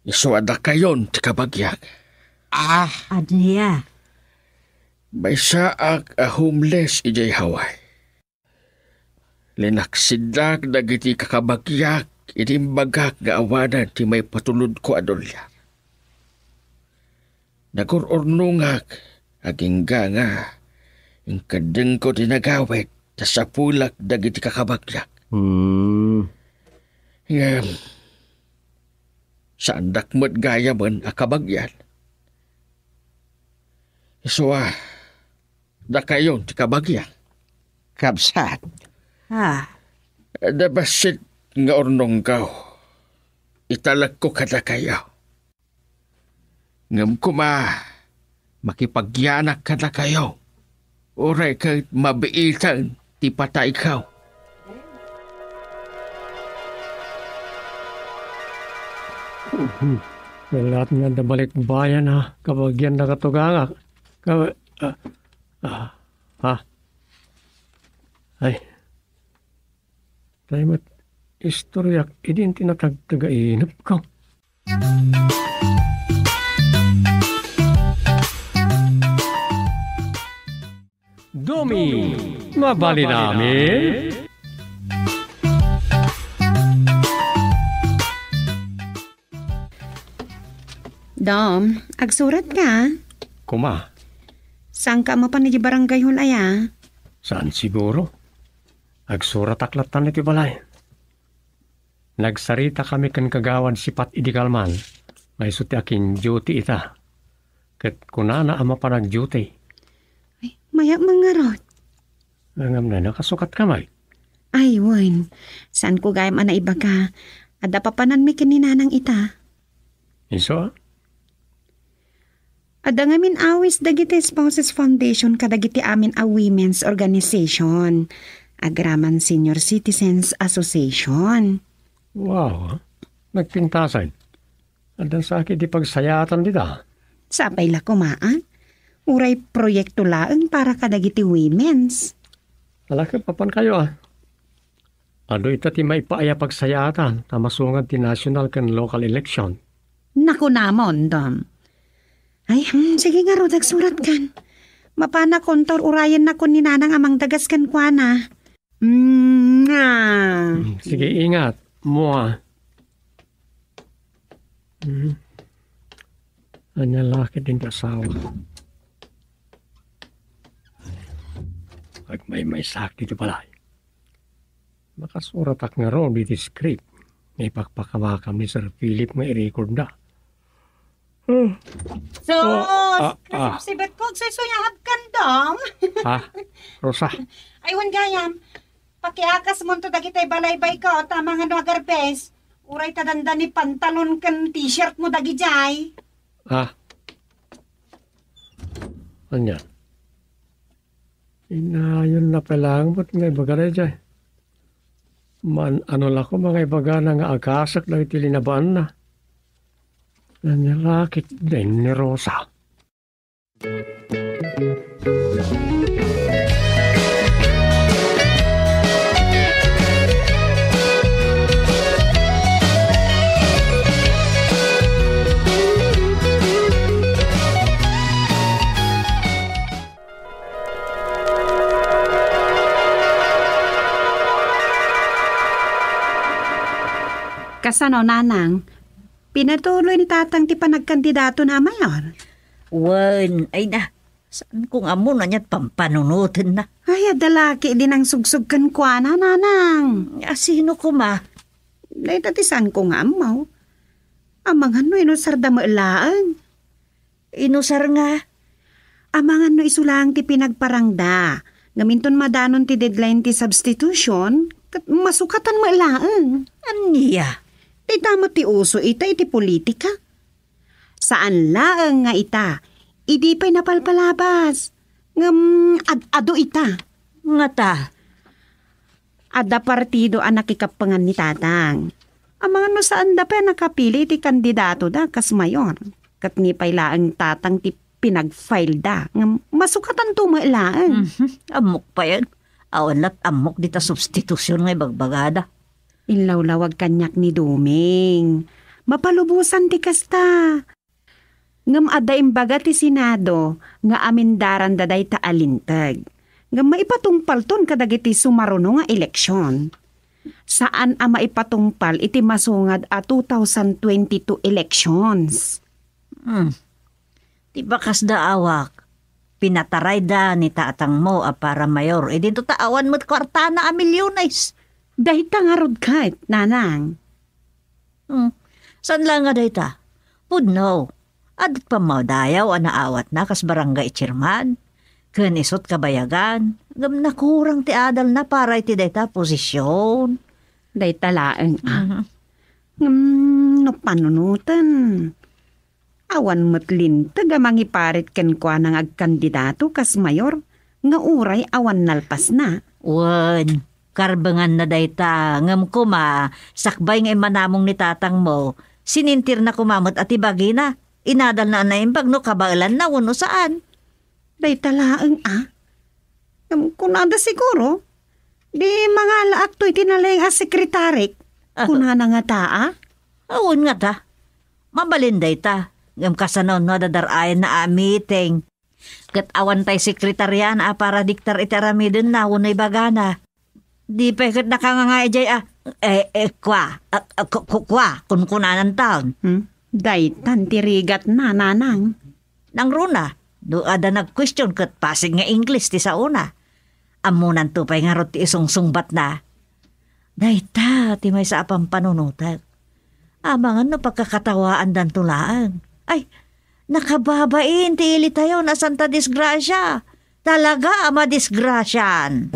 Isuada kayon ti kabagyak. Adniya. May saak a homeless ijay Hawaii. Linaksidlag na giti kakabagyak itimbagak nga awanan ti may patulod ko adolya. Nagururnungak aging nga yung kadeng ko tinagawit ta sa pulak na giti kakabagyak. Saan dakmat gaya man akabagyan. Iswa, da kayon ti kabagyan. Kapsat. Dabasit nga ornong kaw. Italag ko kada kayo. Ngam kuma, makipagyanak kada kayo. Uray ka mabiitan, ti patay kaw. Lahat nga nabalik bayan ha, kabagyan na katugangak. Ay, tayo mat istoryak, idin tinatagtagainap ko. Domi, mabali namin. Dom, agsurat ka. Kuma, Saan ka mapanigi barangay hon aya? saan siguro? Agsurat aklatan iti balay. Nagsarita kami kan kagawan sipat idikalman. May suti aking duty ita. Kat kunana ama pa nag-duty. Ay, maya mangarot. Ngam na nakasukat kamay. Ay, wen. Saan ko gayam ana iba ka? Ada papanan mi kininanang ita. Iso? Ada ngamin awis dagiti Spouses Foundation kadagiti amin a women's organization. Agraman Senior Citizens Association. Wow, nagpintasan. Andan sa akin di pagsayatan dita. Sapay la kumaan. Uray proyekto laeng para kadagiti women's. Alaki papan kayo Ado ita ti maipaaya pagsayatan tamasungan ti national kan local election. Naku namon, Dom. Ay, sige nga ro, dagsurat kan. Mapana kontor urayan na kun ni nanang amang dagas kan kwa na. Sige, ingat. Mua. Anya laki din kasawa. Pag may sakti ti palay. Makasurat ak nga ro di script. May pakpakamakam ni Sir Philip nga i-record na. So, si Betkog sa suyahab kan, Dom. Rosa. Aywan gayam. Pakiakas mo to dagitay balaybay ko. Tama nga no agarbes. Uray tadanda ni pantalon kan t-shirt mo dagi jay. Anya? Inayon na palang ba't nga ibaga na jay? Man, ano lako mga ibaga na nga agasak na itilinaban na. Nanyarakit din ni Rosa. Kasano, nanang? Pinatuloy ni tatang ti panagkandidato na mayor. Wan, ay na. Saan kung amo na niya't pampanunutin na? Ay, dalaki din ang sugsugkan kwa na, nanang. Sino ko ma? Day tatisan ko nga amaw. Amangan no inusar da mailaan. Inusar nga. Amangan no isulang ti pinagparangda. Ngaminton madanon ti deadline ti substitution, kat masukatan mailaan. Aniya? Di tama ti uso ita iti politika. Saan laeng nga ita? Idi pa'y napalpalabas. Ado ita. Nga ta. Ada partido ang nakikapangan ni tatang. Amangan no saan da pa nakapili ti kandidato da kas mayor. Kat ni pa'y laeng tatang ti pinag-file da. Masukatan tumailaan. Amok pa yan. Awan lat amok dita substitusyon nga bagbagada. Inlawlawag kanyak ni Duming. Mapalubusan ti kasta. Ngam ada imbaga ti Senado nga amindaran daday ta alintag. Ngam maipatungpal ton kadagiti sumaruno nga eleksyon. Saan ang maipatungpal iti masungad a 2022 elections? Di bakas da awak. Pinataray da ni tatang mo para mayor. E dito taawan mo't kwartana a milyones. Dahita nga rod kahit, nanang. San lang nga dahita? Pudno. Adat pa maudayaw naawat na kas barangay chairman. Kanisot kabayagan. Gam nakurang ti adal na para iti dahita posisyon. Dahita laeng no panunutan. Awan matlin taga mangiparit ken kwa nang agkandidato kas mayor. Nga uray awan nalpas na. Wan. Karbangan na dayta, ngam ko sakbay nga manamong ni tatang mo, sinintir na kumamot at ibagi na, inadal na naimbag no kabailan na wano saan. Dayta laeng kunada siguro, di mga laak to'y tinalayang sekretary, kunana nga taa? Awon nga ta, mabalin dayta, ngam kasanon no dadarayan na meeting, kat awan tay sekretaryan para diktar itaramidin na wano'y bagana. Di pa ikat nakangangay jay kun kunanan taon. Daytan tirigat na nanang. Nang runa, do ada nag-question kat pasig nga English ti sa una. Amunan to pa'y nga rot ti isungsungbat na. Dayta, ti may sa apang panunutat. Amangan no pagkakatawaan dan tulaan. Ay, nakababain ti ili tayo na santa disgrasya. Talaga ama disgrasyan.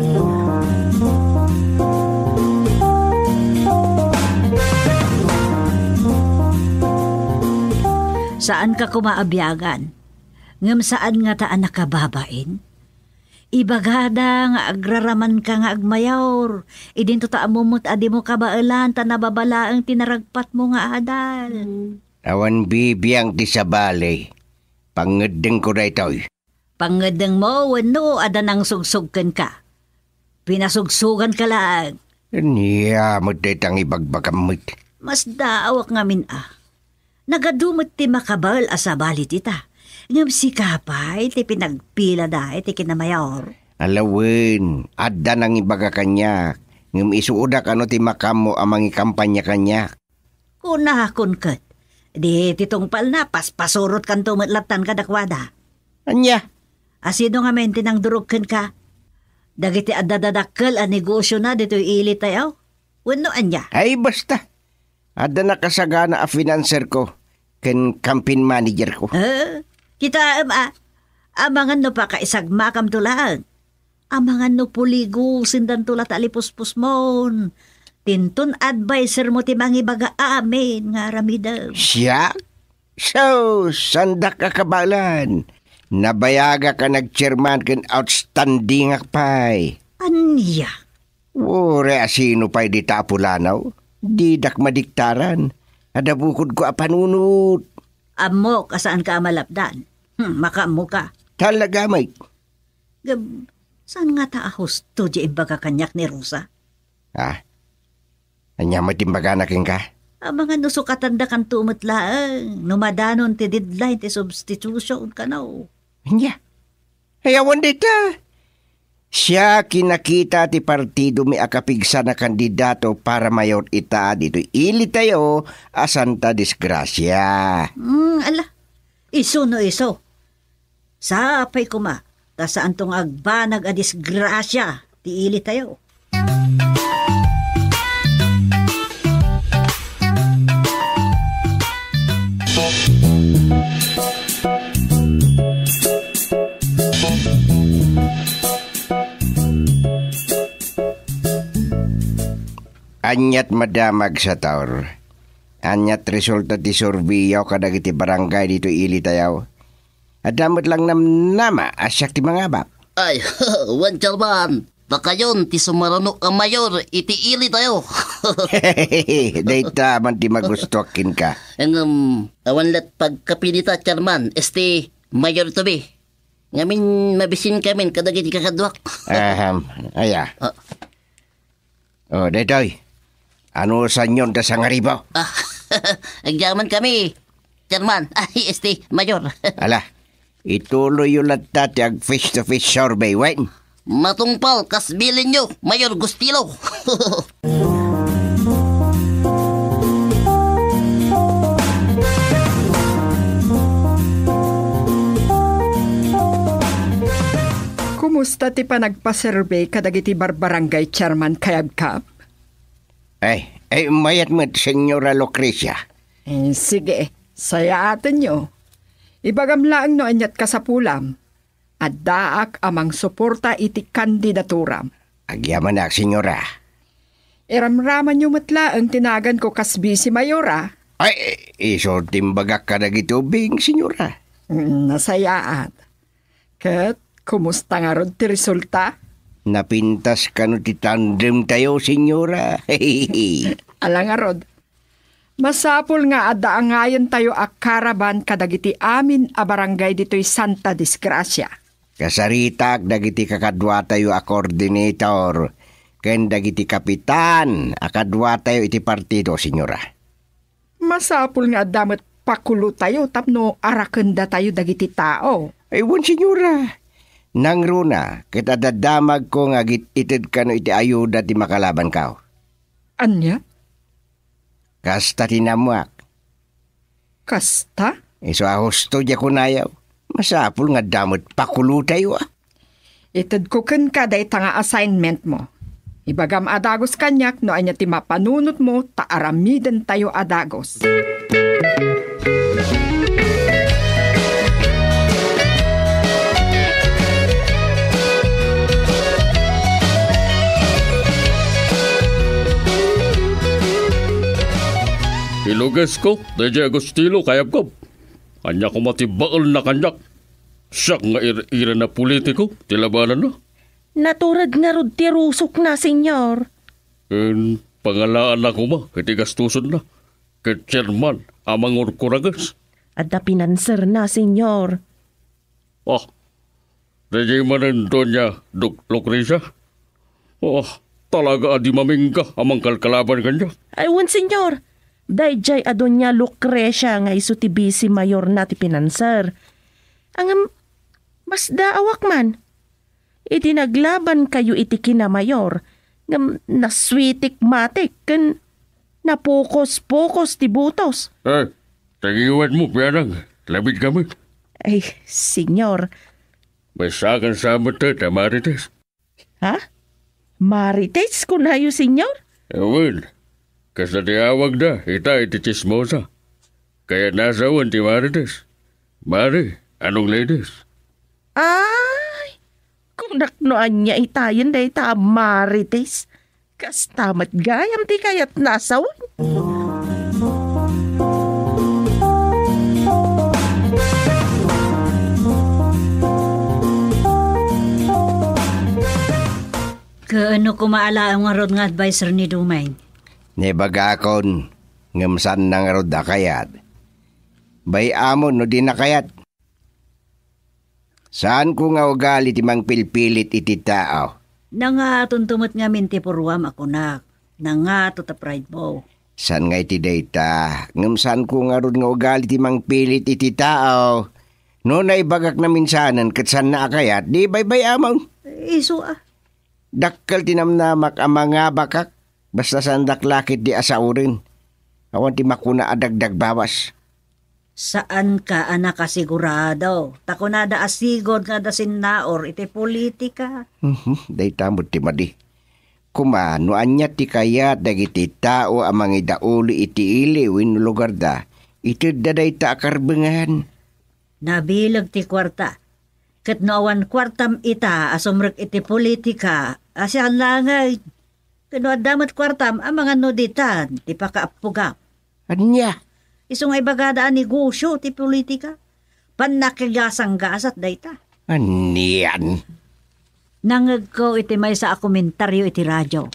Saan ka kumaabyagan? Ngam saan nga taan nakababain? Ibagada nga agraraman ka nga agmayaw. Idin to taamumot adi mo kabailan ta nababala ang tinaragpat mo nga adal. Awan bibiyang ti sa balay. Pangedeng ko na ito. Pangedeng mo, wano ada nang sugsugkan ka. Pinasugsugan ka lang. Niya mo ditang ibagbagamit. Mas daawak ngamin Nagadumot ti makabal asa balit ita. Ngam si kapay ti pinagpila dahi ti kinamayor. Alawin, adda nang ibaga kanya. Ngam isuuda kano ti makamo amang ikampanya kanya. Kunahakon kat. Di titungpal na paspasurot kan tumatlatan kadakwada. Anya? Asino nga mente nang durugkan ka? Dagiti adadadakkel a negosyo na dito'y ili tayo. Wano anya? Ay basta. Adda na kasagana a financer ko. Ken campaign manager ko. Kita amangan no pa kaisagmakam tulaan. Amangan no puligo sindan tulat alipuspus mon. Tintun advisor mo ti mangibaga amin nga ramidaw. Siya? So, sandak ka kabalan. Nabayaga ka nag-chairman ken outstanding akpay. Anya? Ure asino pa'y di tapulanaw. Di dak madiktaran. Ada bukod ko apanunod. Amok, asaan ka malapdan? Makamu ka. Talaga, Mike. Saan nga taahos to di imbaga kanyak ni Rosa? Anya matimbaga na king ka? Mga nusukatan da kan tumutlaang. Numadanon ti deadline ti substitution ka na. Anya? Ayawan dita. Siya kinakita ti partido mi akapigsa na kandidato para mayor ita dito ili tayo a Santa Disgracia. Ala, iso no iso. Sapay kuma, tasaan tong agbanag a disgrasya, tiili tayo. Anyat madamag sa taor. Anyat resulta ti surveyo kadagiti barangay dito ili tayo. Adamot lang nama asyak ti mga bak. Ay, wan Charman. Baka yun, ti sumarano ang mayor, itiili tayo. Dayta man ti magustokin ka. Awan lat pagkapilita, Charman, mayor to be. Ngamin mabisin kami kadagiti kakadwak. Aya. Daytoy. Ano sa nyon da sa ngaribaw? Agyaman kami, Charman. Ay, mayor. Ala, ituloy yung lahat ang face-to-face survey, wen? Matungpal, kasbilin nyo, Mayor Gustilo. Kumusta ti pa nagpa-survey kadagiti barbarangay chairman kayagkap? Ay, mayat mo, Senyora Lucrecia. Sige, saya atin nyo. Ibagam lang no anyat ka sa pulam. At daak amang suporta iti kandidaturam. Agyaman na, Senyora. Iramraman nyo matla ang tinagan ko kasbi si Mayora. Ay, iso timbagak ka na gitubing, Senyora. Nasayaat. Kat, kumusta nga ron ti resulta? Napintas ka no ti tandem tayo, Senyora. Alang arod, masapul nga adaangayan tayo a karaban kadagiti amin a barangay dito'y Santa Disgracia. Kasaritak dagiti kakadwa tayo a coordinator, ken dagiti kapitan a kadwa tayo iti partido, Senyora. Masapul nga damat pakulo tayo tapno arakenda tayo dagiti tao. Ewan, Senyora. Nang runa, kita dadamag ko nga itid ka no iti ayuda ti makalaban kao. Anya? Kasta tinamuak. Kasta? Iso ahusto diya kunayaw. Masapul nga damot pakulo tayo. Itid ko ken kaday tanga assignment mo. Ibagam adagos kanyak no anya ti mapanunot mo taaramiden tayo adagos. Ilugas ko, Deje Agustilo, kayab ko. Kanya ko matibaal na kanyak. Siyak nga ira na politiko, tilabanan na. Naturad nga rod ti rusok na, senyor. Pangalaan ako ma, kitigastuson na. Kit chairman, amang urkuragas. At na pinanser na, senyor. Deje manan donya, Lucrecia. Talaga adi mamingka, amang kalkalaban kanya. Aywan, senyor. Dayjay adon niya Lucrecia nga iso ti bisi mayor na ti pinanser. Ang mas daawak man. Iti naglaban kayo iti kina mayor. Nga naswitik matik kan napukos-pukos ti butos. Tagiwan mo, pianang. Labid kami. Ay, senyor. May sakan sa mata, Marites. Ha? Marites kunayo, senyor? Ewan. Kasi tiawag na, ita iti chismosa. Kaya nasawan ti Marites. Mari, anong ladies? Ay, kung naknoan niya itayan na ita Marites. Kastamat gayam ti kayat nasawan. Kaano kumaala ang nga rod nga advisor ni Dumay? Nebagakon, ngamsan nang rod da kayat. Bay amon no di nakayat. Saan ko nga ugali ti mang pilpilit iti tao? Nangatuntumot nga minti purwam ako na. Nangato ta pride mo. San nga iti dayta? Ngamsan ko nga rod nga ugali ti mang pilit iti tao? No na ibagak na minsanan kat san na akayat, di bay amon. Iso Dakkal tinamnamak ang mga bakak. Basta sandak lakit di asaurin. Awan ti makuna adagdag bawas. Saan ka anak kasigurado? Tako na da asigod nga da sinnaor iti politika. Day tamod ti madi. Kumano anya ti kaya dagiti tao amang idauli iti iliwin lugar da. Iti daday ta akarbengan. Nabilag ti kwarta. Kat noawan kwartam ita asumrek iti politika. Asyan langay. Kano damat kwartam ang mga nuditan ti pakaapugap. Anya? Isong ay bagadaan negosyo ti politika. Panakigasang gasat dayta. Aniyan? Nangag ko iti may sa komentaryo iti radyo.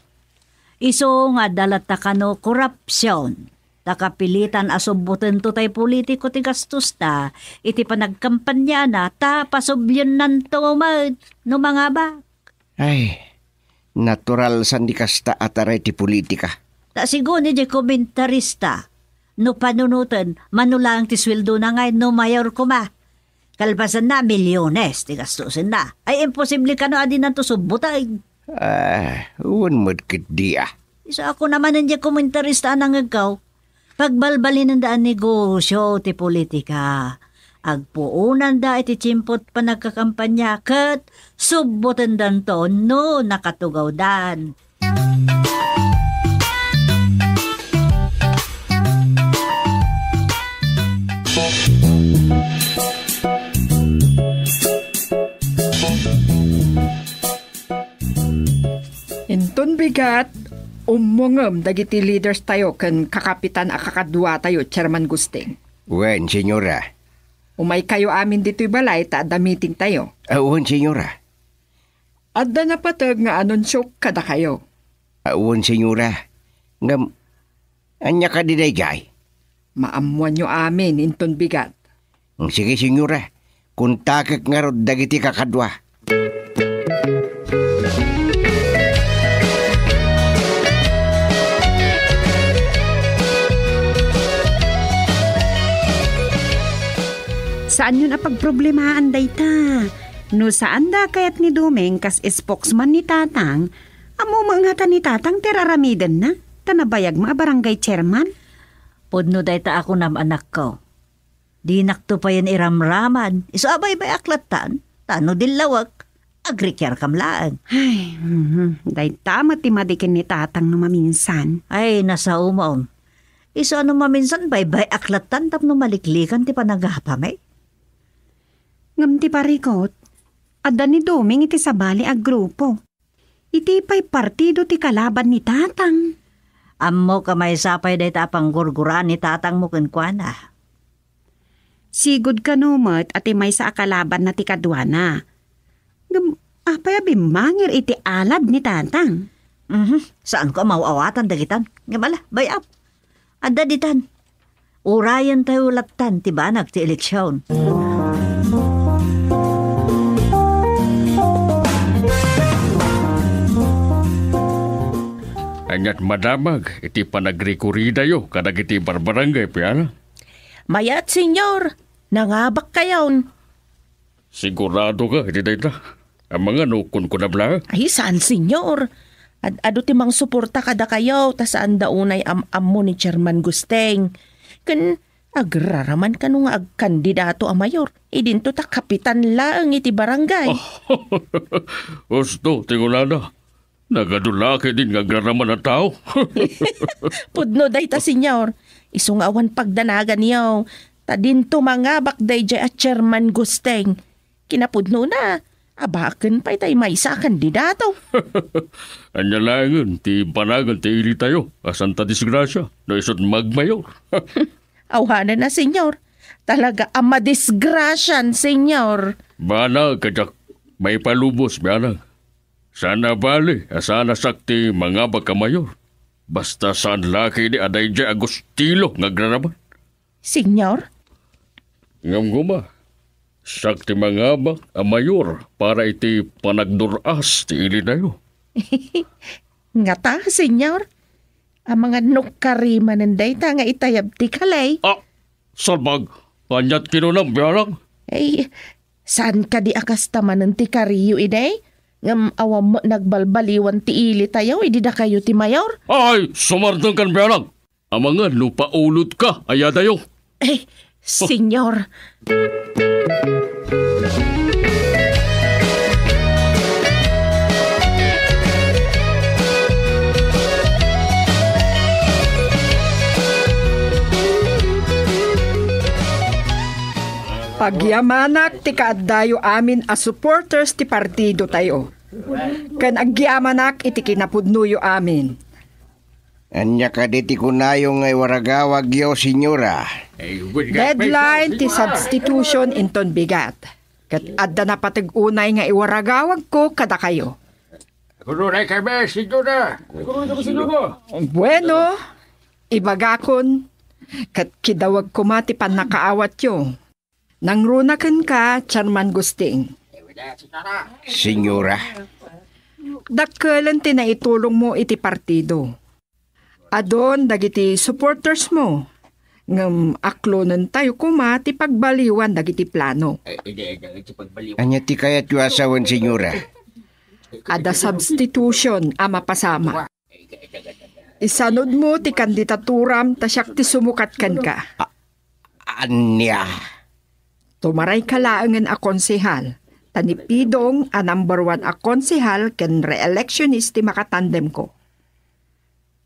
Iso nga dalata kano korupsyon. Takapilitan asubutin to tay politiko ti gastos ta. Iti panagkampanya na tapasubyon nanto no mga bak. Ay, natural sandikasta ataray ti politika. Ta sigon ni komentarista. No panunutan, manulang ti sweldo na ngay no mayor kuma. Kalpasan na, milyones, ti gastusin na. Ay, imposible ka no adin na to subutay. Uwan madkit diya. Isa ako naman nandiya komentarista nang ikaw. Pagbalbalin ng daan negosyo ti politika. Agpuunan da iti chimpot pa nagkakampanya kat subutan dan to no nakatugaw dan. Inton bigat, umungam dagiti leaders tayo kan kakapitan a kakadwa tayo, Chairman Gusting. Wen, senyora. Umay kayo amin dito'y balay ta adda meeting tayo. Wen, senyora. Adda na patag nga anunsyo kada kayo. Wen, senyora. Ngam, anya ka di jay. Maamuan nyo amin, inton bigat. Sige, senyora. Kung takik nga rod dagiti kakadwa. Saan yun apagproblemahan dayta? No saan da kayat ni Dumeng kas spokesman ni Tatang, amo mga ni Tatang teraramiden na, tanabayag mga barangay chairman? Pudno dayta ako nam anak ko. Di nakto pa yan iramraman. Iso abay-bay aklatan, tano dilawag, agrikyar kamlaan. Ay, dayta matimadikin ni Tatang no maminsan. Ay, nasa umaon. Iso ano maminsan bay-bay aklatan tapno maliklikan ti panagapamay. Ngam ti parikot, adda ni Dumeng iti sabali ag grupo. Iti pa'y partido ti kalaban ni Tatang. Ammo kamay sapay day tapang gurguran ni Tatang mo kenkwana. Sigod ka numat at may sa akalaban na ti kadwana. Ngam, apay abimangir iti alad ni Tatang. Saan ko mauawatan dagitan? Ngamala, bayap. Adda ditan. Urayan tayo latan ti banag ti eleksyon. Anyat madamag, iti panagrikuriday yo, kadag iti barbarangay, piyana. Mayat, senyor. Nangabak kayon. Sigurado ka, iti dayta. Ang mga nukun ko na bla. Ay, saan, senyor? Ado timang suporta kada kayo, ta saan daunay am-am ni Chairman Gusteng. Kan agraraman ka nung agkandidato a mayor. Idinto ta kapitan laang iti barangay. Osto, tingulada. Nagadulaki din nga agraraman na tao. Pudno day ta, senyor. Isungawan pagdanagan niyo. Ta dinto mangabak day jay at Chairman Gusteng. Kinapudno na. Abakan pa'y tayo may isa kandidato. Anya langan, ti panagan ti ili tayo. Asan ta disgrasya, no isot magmayor. Awanan na, senyor. Talaga ang madisgrasyan, senyor. Bana, kajak, may palubos, bana. Sana bali, sana sakti mga bagkamayor. Basta saan laki ni Aday J. Agustilo ngagraraman. Senyor? Ngam guma. Sakti mga ba ang mayor para iti panagduras ti ili na yo. Nga ta, senyor. Ang mga nukariman ng dayta nga itayab ti kalay. Salbag, kanyat kinunang biyalang. Ay, saan ka di akas tamanan ti kariyo iday? Ngam awam mo nagbalbaliwan ti ili tayo, idi da kayo ti mayor. Ay, sumardang kan biyanag. Amangan, lupa ulot ka, ayadayo. Senyor. Pagyamanak ti kaaddayo amin a supporters ti partido tayo. Kan agyamanak iti kinapudnuyo amin. Anya ka diti kunayo ngay waragawag yo, senyora. Deadline ti substitution inton bigat. Kat adda na patag-unay nga iwaragawag ko kada kayo. Kununay kami, senyora. Bueno, ibagakon. Kat kidawag ko mati pan nakaawat yo. Nangrunakan ka, Chairman Gusting. Senyora. Dakkelan ti na itulong mo iti partido. Adon dagiti supporters mo. Ngam aklonan tayo kuma ti pagbaliwan dagiti plano. Anya ti kayat yu asawan, senyora. Ada substitution ama pasama. Isanod mo ti kandidaturam tasyak ti sumukat kan ka. Anya. Tumaray ka laangan a konsehal. Tanipidong a number 1 a konsehal ken re-electionist ti makatandem ko.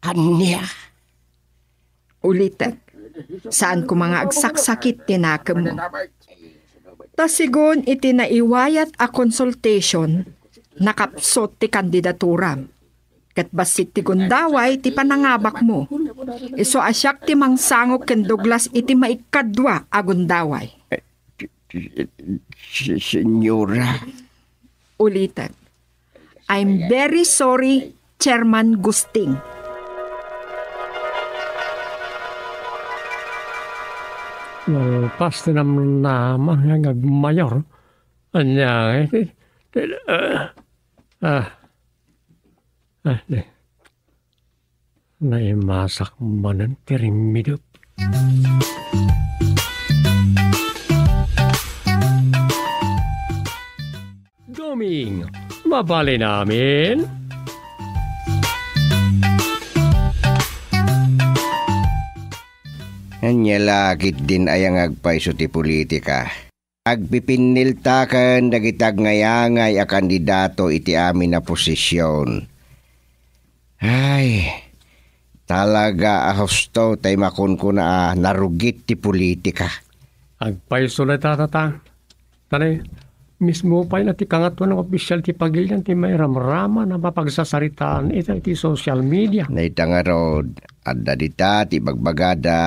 Anya. Ulitek. Saan ko mga agsaksakit tinakam mo. Tasigon iti naiwayat a consultation nakapsot ti kandidaturam. Kat basit ti gundaway ti panangabak mo. Iso asyak ti mangsangok ken Douglas iti maikadwa a gundaway. Senyora. Ulitan. I'm very sorry, Chairman Gusting. Pas tinam naman nga mayor. Anya, naimasak manan tirimidop. Doming, mabali namin. Anya lagit din ayang agpaiso ti politika. Agpipiniltakan dagitag ngayangay a kandidato iti amin na posisyon. Ay, talaga ahusto tay makon ko na narugit ti politika. Agpaiso na tatatang. Tanay, mismo pa na ti kangatwa ng opisyal ti pagilian ti may ramrama na mapagsasaritaan iti social media. Naitangarod, adda dita ti bagbagada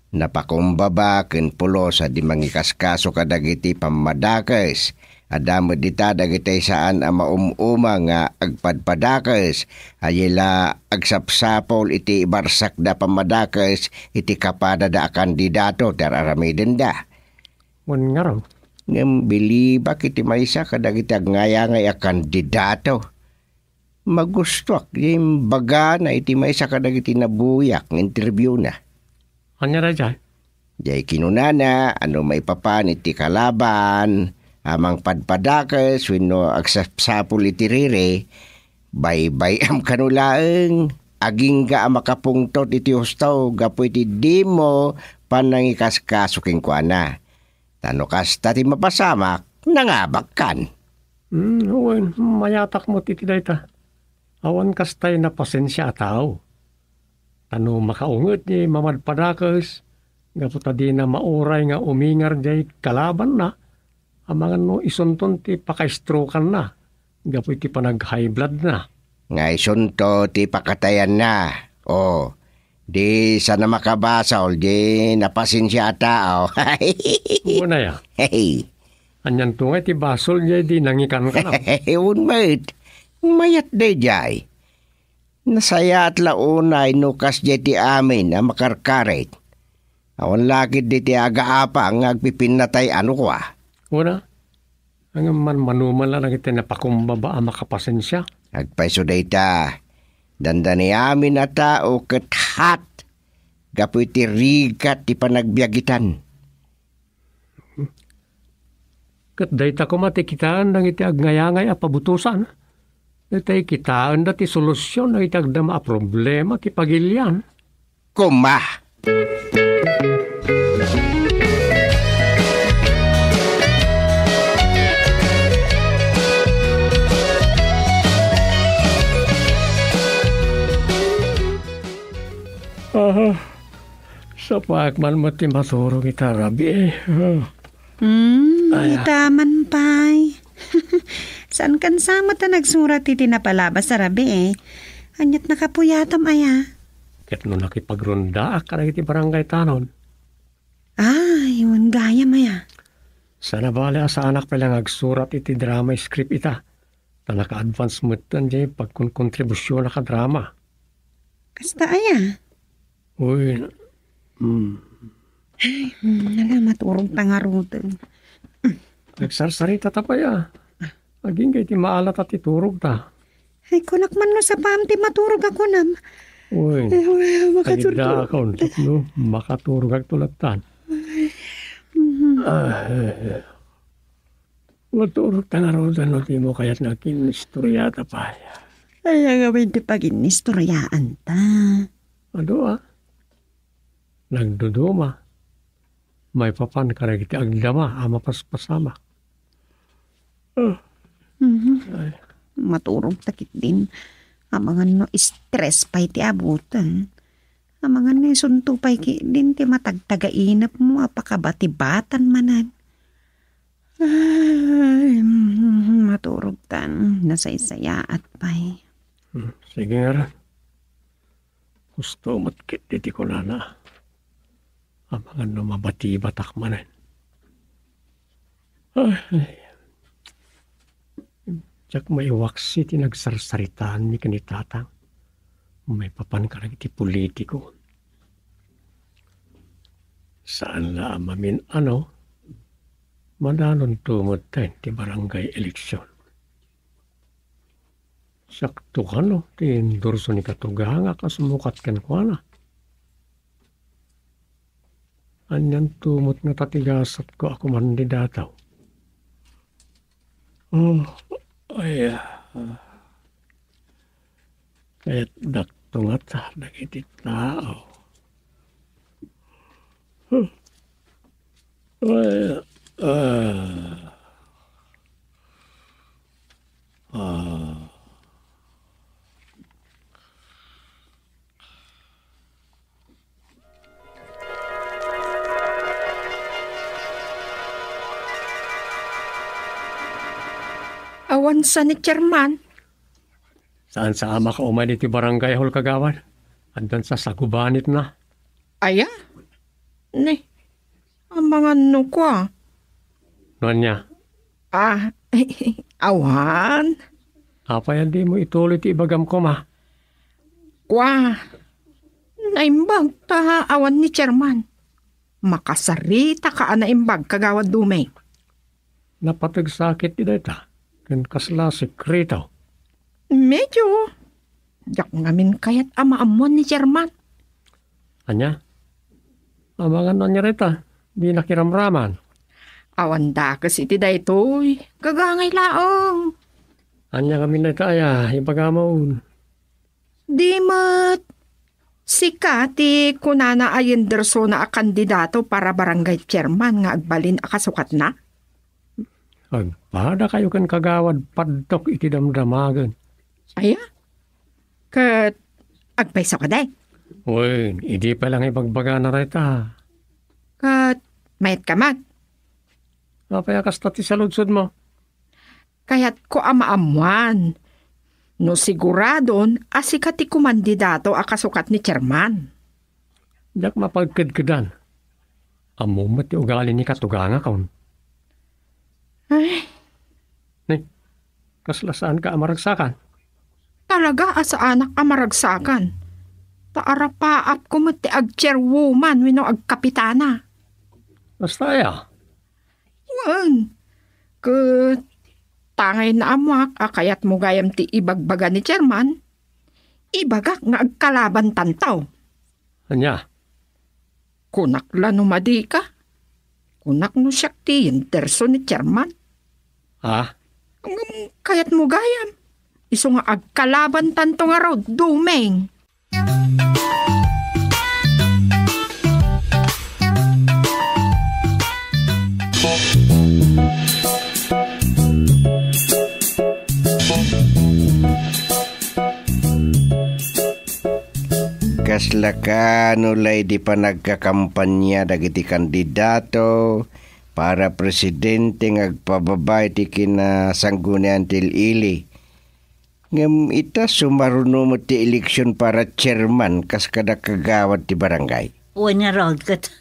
napakumbaba ken pulo sa di mangikaskaso kadagiti pamadakes. Adamo dita dagiti saan a maumuma nga agpadpadakes. Ayila agsapsapol iti barsak da pamadakes iti kapada da kandidato teraramiden da. Wan nga raw. Ngem bilibak iti maysa kadagiti agngayangay a kandidato. Magustuak yung baga na iti maysa kadagiti nabuyak ng interview na. Anya ra dyan? Jay kinunana, ano may papan iti kalaban, amang padpadakes, wino agsapsapul iti rire, bay am kanulaeng, aging ga makapungtot iti hustaw, gapo iti dimo, panangikaskasuking kwa na. Tano kasta ti mapasamak, nangabak kan. Uwan, mayatak mo titi dayta. Awan kastay na pasensya tao. Tano makaungot ni mamadpadakas, gaputa di na mauray nga umingar jay kalaban na, amangan no isunton ti pakaistrokan na, gapu ti panag-high blood na. Nga isunto ti pakatayan na, o, di sana makabasol, di napasensya tao. Una ya. Hey. Anyan tungay ti basol jay di nangikan ka na. Ewan mait, mayat day jay. Nasaya at launay nukas jay ti amin na makarkaret. Awan lakit di ti aga-apa ang agpipinatay ano kwa. Una, ang manuman lang iti napakumbaba ang makapasensya. Agpaiso day ta, dandani amin na tao kathat. Gapu iti rigat ti panagbiagitan. Kat dayta ko matikitaan ng iti agngayangay a pabutusan. Itay kitaan dati solusyon na iti agdama a problema ti pagilyan. Kuma! Sa pagman mo ti maturong ita, Rabi. Itaman pay. Saan kan sama ta nagsurat iti napalabas sa Rabi Anyat nakapuyatam aya. Ket no nakipagronda ka iti barangay tanon. Yun gaya maya. Sana bali sa anak pa lang agsurat iti drama script ita. Ta naka-advance mo ito pagkontribusyon na ka drama. Kasta aya. Uy, Nagamaturong tangarutan. nagsarsarita ta pa ya. Aging kay ti maalat at iturog ta. Ay, kunak man no sa pam ti maturog ako nam. Uy, kagida ako, no? Makaturog ag tulatan. Maturog tangarutan no ti mo kaya't nakinistorya ta pa ya. Ay, agawin ti pag-inistoryaan ta. Ano nagduduma. May papan ka rin iti agdama, ama paspasama. Maturog takit din. Amangan no stress pa iti abutan. Amangan no isunto pa iki din ti matagtagainap mo apakabatibatan manan. Ay, maturog tan. Nasaysayaat pa'y. Sige nga rin. Gusto matkit diti ko na. Amangan no mabati batak manan. Tiyak may waksi ti nagsarsaritaan ni kanitatang. May papan ka lang iti politiko. Saan na amamin madanon tumod tayo ti barangay eleksyon. Sakto ka ti endorso ni Katuga nga kasumukat kan ko na. Anyan tumot nga tatigasat ko ako mandidataw. Kaya't daktungat nagiti tao. Awan sa ni Chairman. Saan sa ama ka umay diti barangay hol kagawan? Andan sa sagubanit na. Aya? Ne, ang mga ko Noon niya. Awan. Apayan di mo ituloy ti ibagam ko ma. Naimbag ta awan ni Chairman. Makasarita ka naimbag kagawad dumay. Napatagsakit ti data. Kan kasla sekreto. Medyo. Yak ngamin kayat amaamuan ni Chairman. Anya? Amangan na niya rita. Di nakiramraman. Awan da kasi iti daytoy. Gagangay laong. Anya kami na kaya. Ipagamaon. Di mat. Si Kati kunana ayenderso na a kandidato para barangay chairman nga agbalin akasukat na. Agpada kayo kan kagawad padtok iti damdamagan. Aya? Kat agpaysa ka day? Uy, hindi pa lang ibagbaga na rita. Kat mayat ka mag? Napaya kastati sa ludsod mo. Kaya't ko amaamuan. No siguradon, asikati kumandidato akasukat ni chairman. Yak mapagkadkadan. Amo mati ugali ni Katuganga kaun. Ay. Kaslasaan ka amaragsakan? Talaga asa anak amaragsakan. Taarapaap ko mati ag-chairwoman wino ag-kapitana. Basta ya? Wan. Tangay na amuak akayat mo gayam ti ibagbaga ni chairman. Ibagak nga agkalaban tantaw. Anya? Kunak la numadi ka. Kunak no siyak ti interso ni chairman. Ha? Kayat mo gayam. Iso nga agkalaban tanto nga raw, Dumeng. Kasla ka nulay di pa nagkakampanya dagiti kandidato para presidente ngagpababay ti kinasanggunian til ili. Ngam ita sumaruno mo ti eleksyon para chairman kas kada kagawad ti barangay. Uwan nga rod kat.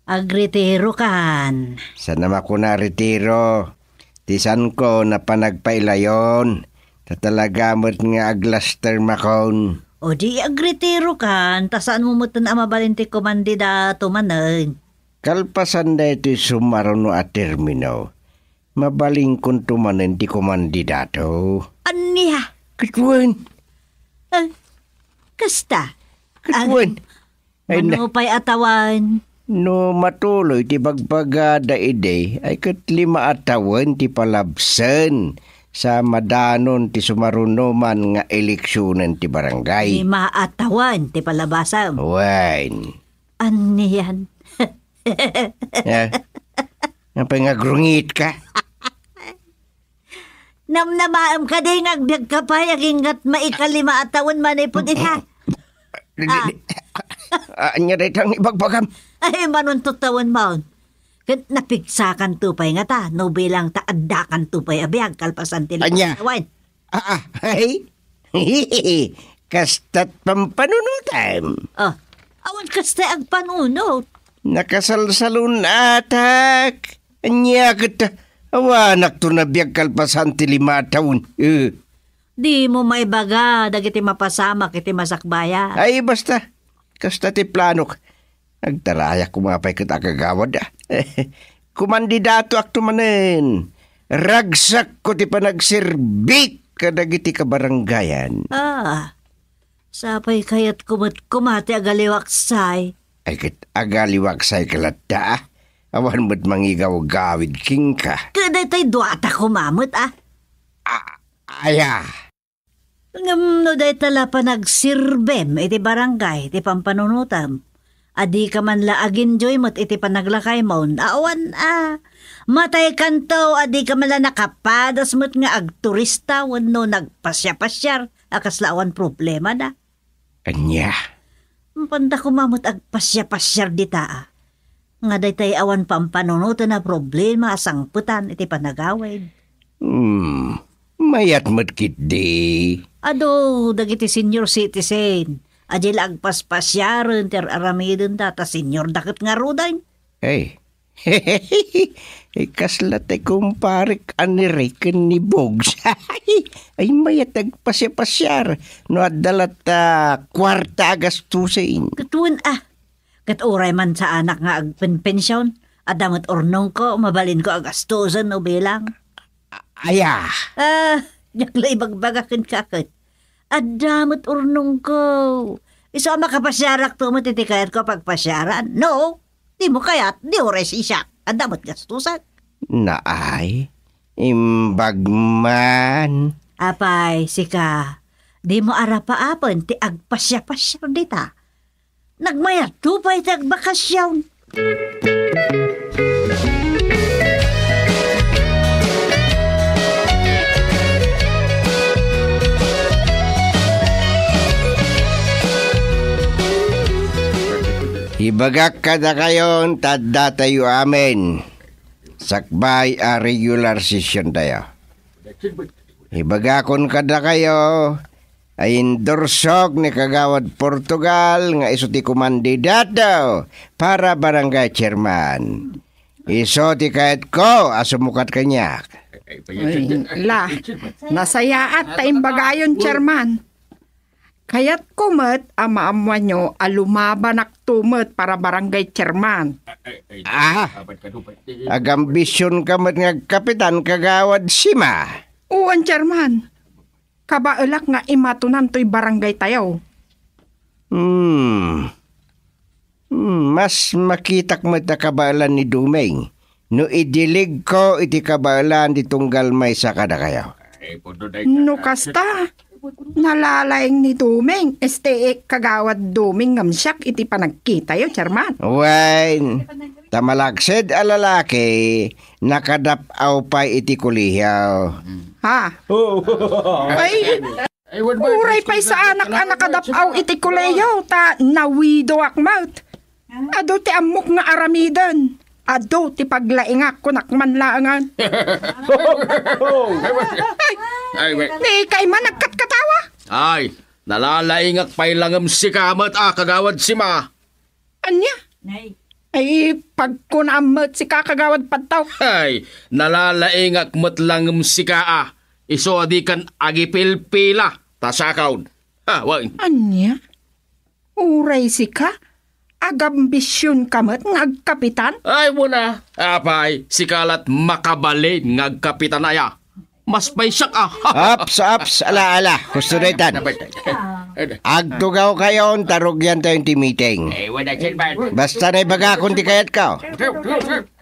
Agretiro kan. Sana makuna retiro. Tisan ko na panagpailayon. Tatalagamot nga aglaster makon. O di agretiro kan. Tasaan mo mutan amabalinti ko mandidato manan. Kalpasan na ito sumaruno at termino. Mabaling kung tumanan ti kumandidato. Aniya? Katuan. Kasta? Katuan. Manupay atawan. No matuloy ti bagbagada ide ay kat 5 atawan ti palabsan sa madanon ti sumarunoman nga eleksyonan ti barangay. 5 atawan ti palabasam. Wan. Aniyan? Napangagrungit ka? Namnamaam ka din agbyag ka pa yagingat maikalima atawan manipod ita. Anya retang ibagbagam. Ay manuntot tawan mo. Kat napigsakan tupay nga ta. No bilang taadakan tupay abiyag kalpasan tila. Anya? Atawan. Ay? Kastat pampanunutan. Awan kasta ag panunot. Nakasalsalun atak. Anya kita. Awanak to nabiyag kalpasan ti 5 taon. Di mo maibaga. Dagiti mapasama kiti masakbaya. Ay basta. Kasta ti planok. Nagtaraya kumapay kita kagawad. Kumandidato akto manen. Ragsak ko ti panagsirbik kadagiti kabaranggayan. Sapay kayat kumati agaliwaksay. Ay kit agaliwaksay kalata. Awan mo't mangigaw gawid king ka. Kada tay duata kumamot Aya. Ngam no day tala pa nagsirbem iti barangay iti pampanunutam. Adi ka man laagin joy mo't iti panaglakay maun. Awan matay kanto adi ka man la nakapadas mo't nga agturista wano nagpasya-pasyar. Akas laawan problema na. Anya. Panda kumamot agpasya-pasyar dita nga day tay awan pampanunutan na problema asang putan iti panagawid. Mayat mo't kit di. Ado, dagiti senior citizen. Adi lagpaspasyaran ter aramidon data senior dakit nga rudan. Ay, kaslat ay kumparik anireken ni Bogs. Ay mayat agpasya-pasyar. No adalat kwarta agastusin. Katuan kat oray man sa anak nga agpenpensyon. Adamot ornong ko, mabalin ko agastusan o bilang. Aya. Yaklay bagbagakin kakit. Adamot ornong ko. Iso makapasyarak to mo titikayat ko pagpasyaran. No, di mo kayat, di oray siya. Adamot gastusan. Naay, imbagman. Apay, sika, di mo arapa-apon ti agpasya-pasyar dita. Nagmayat tupay tagbakasyon. Ibagak kada kayon, tadda tayo amin. Sakbay a regular session tayo. Ibagakon kada kayo, ay endorsog ni Kagawad Portugal nga iso ti kumandidato para barangay chairman. Iso ti kahit ko, asumukat kanyak. Nasayaat ta imbagayon, chairman. Kayat kumet ama-amwa nyo alumabanak tumet para barangay chairman. Agambisyon kamet nga kapitan Kagawad Sima. Uwan, chairman. Kabaelak nga imatunan to'y barangay tayo. Mas makitak mo ta kabalan ni Dumeng. No idilig ko iti kabalan di tunggal may sa kada kayo. No kasta, nalalaing ni Duming, kagawad Duming ngamsyak iti panagkita yo, Chairman. Wain, tamalaksid a lalaki, nakadapaw pa iti kulihaw. Ha? Ay, uray pa'y sa anak nakadapaw iti kulihaw, ta nawido akmat. Ado ti amok nga aramidan. Ado ti paglaingak ko nakmanlaangan. Di kay man nagkatkatawa. Ay, nalalaingak pa'y langam si kamat kagawad si ma. Anya? Ay, pag kunamat si kakagawad pataw. Ay, nalalaingak mo't langam si kaa. Iso di kan agipilpila. Tasakaw. Ha, wag. Anya? Uray si ka? Agambisyon kamat ngagkapitan? Ay muna, apay, sikalat makabalin ngagkapitan aya. Mas may siyak Aps, ala, kusturetan. Agtugaw kayon, tarugyan tayong ti meeting. Basta na ibaga kung ti kayat ka.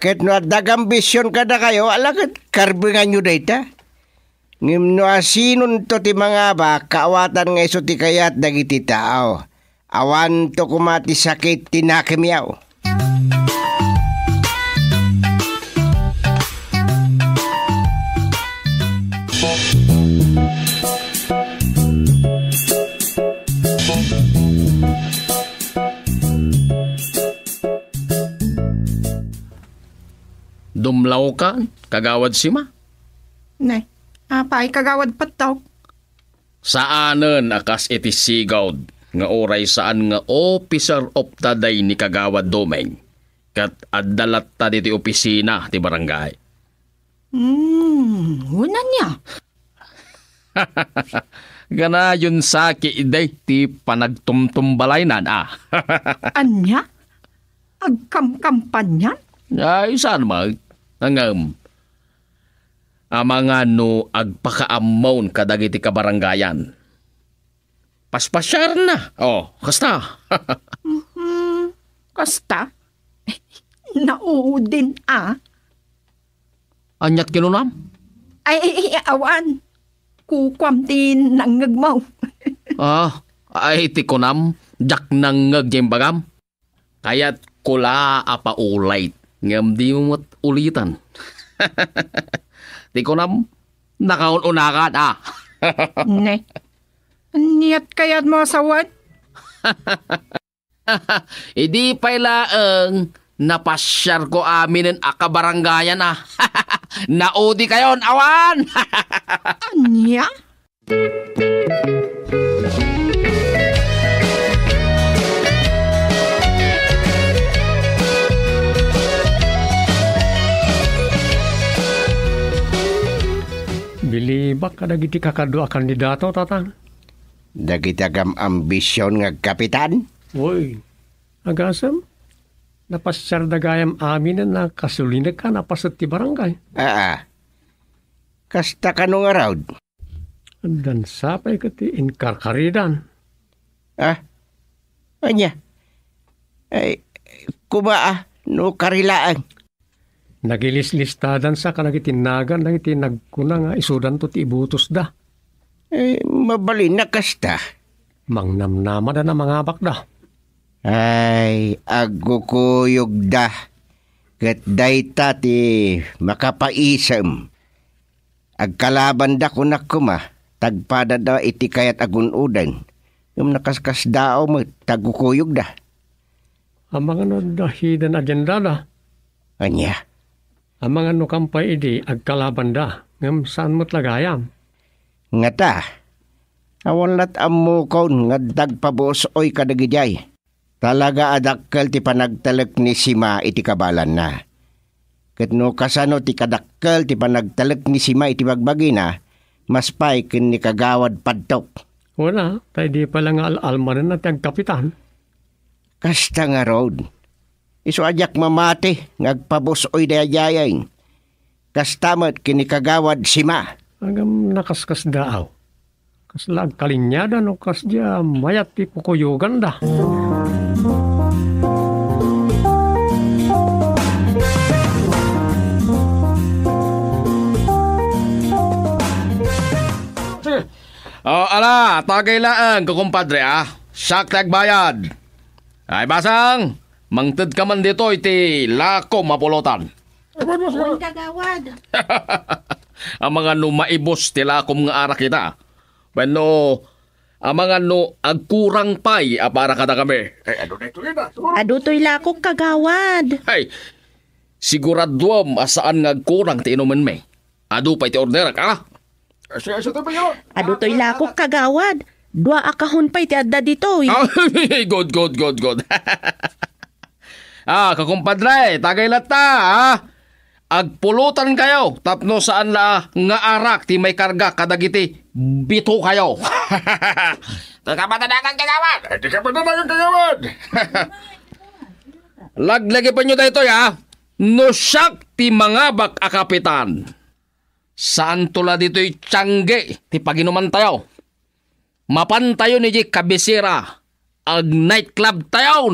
Kahit no dagambisyon ka na kayo, alagat karbingan nyo data. Ngim no asinon to ti mga ba, kaawatan nga iso ti kayat dagiti tao. Awan to kumati sakit tinakimiyaw. Dumlaw ka, kagawad si ma. Ne, apay kagawad pataw. Saanen akas iti sigawd nga oray saan nga officer of the day ni kagawad Domeng. Kat addalat ta diti opisina ti barangay. Una niya. Ganayon sa kiiday ti panagtumtumbalaynan Anya? Agkamkampanyan? Ay, saan mag? Nangam. Mga no agpakaamon kadagiti kabarangayan. Paspasyar na. Kasta. Kasta? Nauudin Anyat kinunam? Ay, awan. Kukwam din nanggagmaw. Ay ti kunam, jak nanggag yung bagam. Kaya't kula ulit. Ngam di mo ulitan. Ti kunam, nakaun-unakan Ne. Niyat kaya't mo asawan? Idi pailaang napasyar ko aminin akabarangayan Naudi kayon, awan! Anya? Bilibak ka dagiti kakadua kandidato, tatang? Dagiti agam ambisyon nga kapitan? Uy, agasam? Napasyar dagayam amin na kasulinig ka napasat ti barangay. Kasta ka nung araw? Dan sapay ka ti inkarkaridan. Anya? Ay, no karilaan. Nagilis-listadan sa kanagitinagan na iti nagkuna nga isudan to ti ibutos da. Mabalin na kasta. Mangnamnama da na mga bakda. Ay, agukuyog da. Kat dayta ti makapaisam. Agkalaban da kunak kuma. Tagpada da iti kayat agunudan. Yung nakaskas dao mo, tagukuyog da. Ang mga no da hidden agenda da. Anya? Ang mga no kampay idi agkalaban da. Ngam saan mo't lagayam? Nga ta. Awalat amukon nga dagpabos oy kadagijay. Talaga adakkel ti panagtalek ni Sima iti kabalan na. Ket no kasano ti kadakkel ti panagtalek ni Sima iti bagbagi na, mas pay ken ni kagawad padtok. Wala, tayo di pala nga al-almanan na tiyag kapitan. Kasta nga road. Iso ajak mamati, ngagpabos oy dayayayin. Kastamat ken ni kagawad Sima. Agam nakaskas daaw. Kaslag kalinyada no kasya mayat ti pukuyugan da. ala, tagay laang, kukumpadre, Sak tagbayad. Ay, basang, mangtid ka man dito, iti lako mapulutan. Huwag kagawad. Ang mga maibos ti lakom nga ara kita. Bueno, ang mga agkurang pay, para kada kami. Ay, ano na ito yun, Adutoy lakok kagawad. Ay, siguraduam asaan nga agkurang ti inuman me. Adu pa iti order ka. Adutoy lakok kagawad. Dua akahon pa iti adda dito. Good. Kakumpadre, tagay lata, agpulutan kayo, tapno saan la nga arak ti may karga kadagiti bito kayo. Taka matanagan kagawad. Laglagi pa nyo dito, no siyak ti mga bak akapitan. Saan tula dito'y tiyangge ti paginuman tayo. Mapan tayo ni kabisira. Ag nightclub tayo.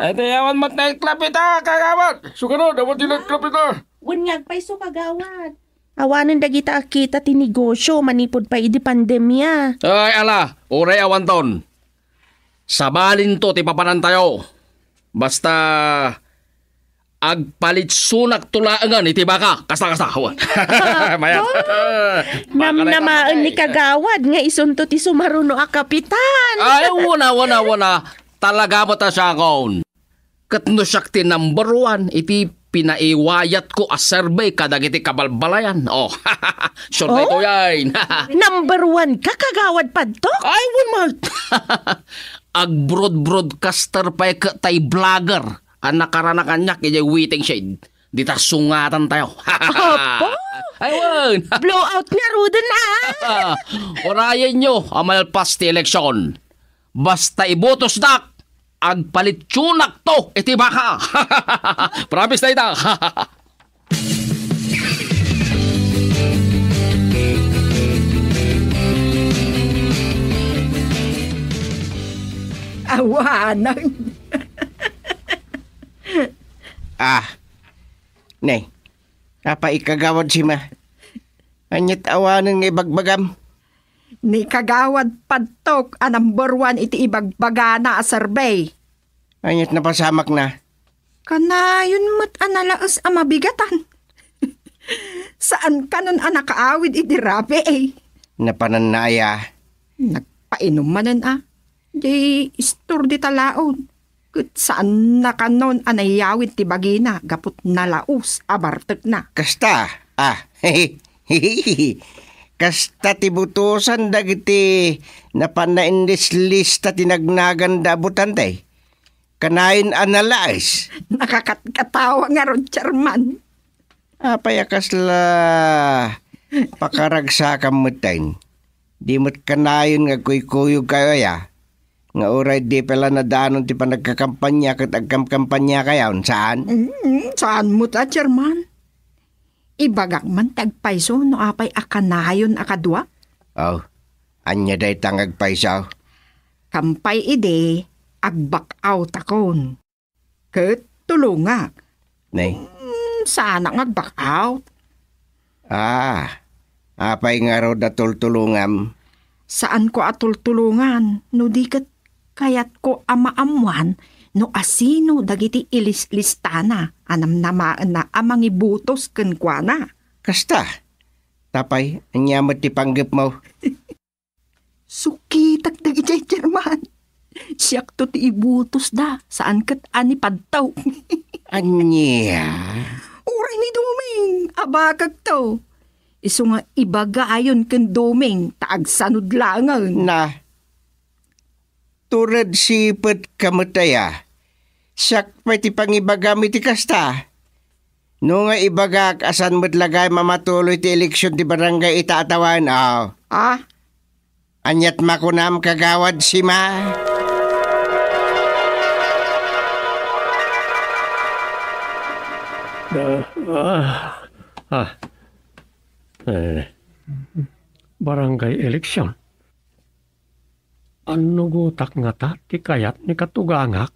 Ito yawan mat nightclub ita, kagawad. Sugano, dapat di nightclub ita. Unyag pa iso kagawad. Awanan dagita akita ti negosyo, manipod pa idi pandemya. Ay, ala, uray awan ton. Sabalin to ti papanan tayo. Basta agpalit sunak tulaangan iti baka. Kasta. Mayat. Namnamaan ni kagawad nga isunto ti sumaruno a kapitan. Ay, wana. Talaga mo ta siya akon. Katno siya ti number 1 iti pinaiwayat ko a survey kadag iti kabalbalayan. Sure na ito yan. Number 1 ka kagawad padtok? Ay, wala. Ag-broadcaster pa tay vlogger. Ang nakaranakan niya kaya waiting shade. Di ta sungatan tayo. Opo! Ayun! Blowout nga rudan Orayan nyo, amalpas ti eleksyon. Basta ibotos dak, agpalit tsunak to, iti baka. Promise na ita. Awanan. Nay, apa ikagawad si ma? Anyat awanan nga ibagbagam. Ni kagawad padtok a number 1 iti ibagbagana a survey. Anyat napasamak na. Kanayon mo't analaos a mabigatan. Saan ka nun nakaawid iti rabe Napananaya. Nagpainom manan Di istor di talaon. Kat saan na kanon anayawid ti bagina gapot nalaos abartek na. Kasta. Kasta ti butusan dagiti napanaindis lista tinagnagan da butantay. Kanain analais. Nakakatawa nga ron, Chairman. Payakas la pakaragsa kamutain. Di mo't kanayon nga kuy-kuyog kayo Nga oray di pala nadanon ti panagkakampanya kat agkampanya kayaon. Saan? Saan mo ta, Chairman? Ibagak man tagpaiso no apay akanayon akadwa? Anya day tangag paisaw. Kampay ide, agbak out akon. Ket tulungak. Nay? Sana agbak out. Apay nga ro datultulungam. Saan ko atultulungan? No di ket kayat ko amaamuan no asino dagiti ilis-listana anam namaan na amang ibutos ken kuana. Kasta, tapay, anyamat ti panggap mo. Sukitak dagiti Chairman. Siyak to ti ibutos da, saan kat ani padtaw. Anya? Uray ni Duming, abakag to. Iso nga ibaga ayon ken Duming, taag sanud langan. Na, turad sipet kamataya. Siyak pa ti pangibagami ti kasta. No nga ibagak asan mo't lagay mamatuloy ti eleksyon ti barangay itaatawan. Anyat makunam kagawad si ma. Barangay eleksyon. Ano gutak nga ta, ti kayat ni katugangak?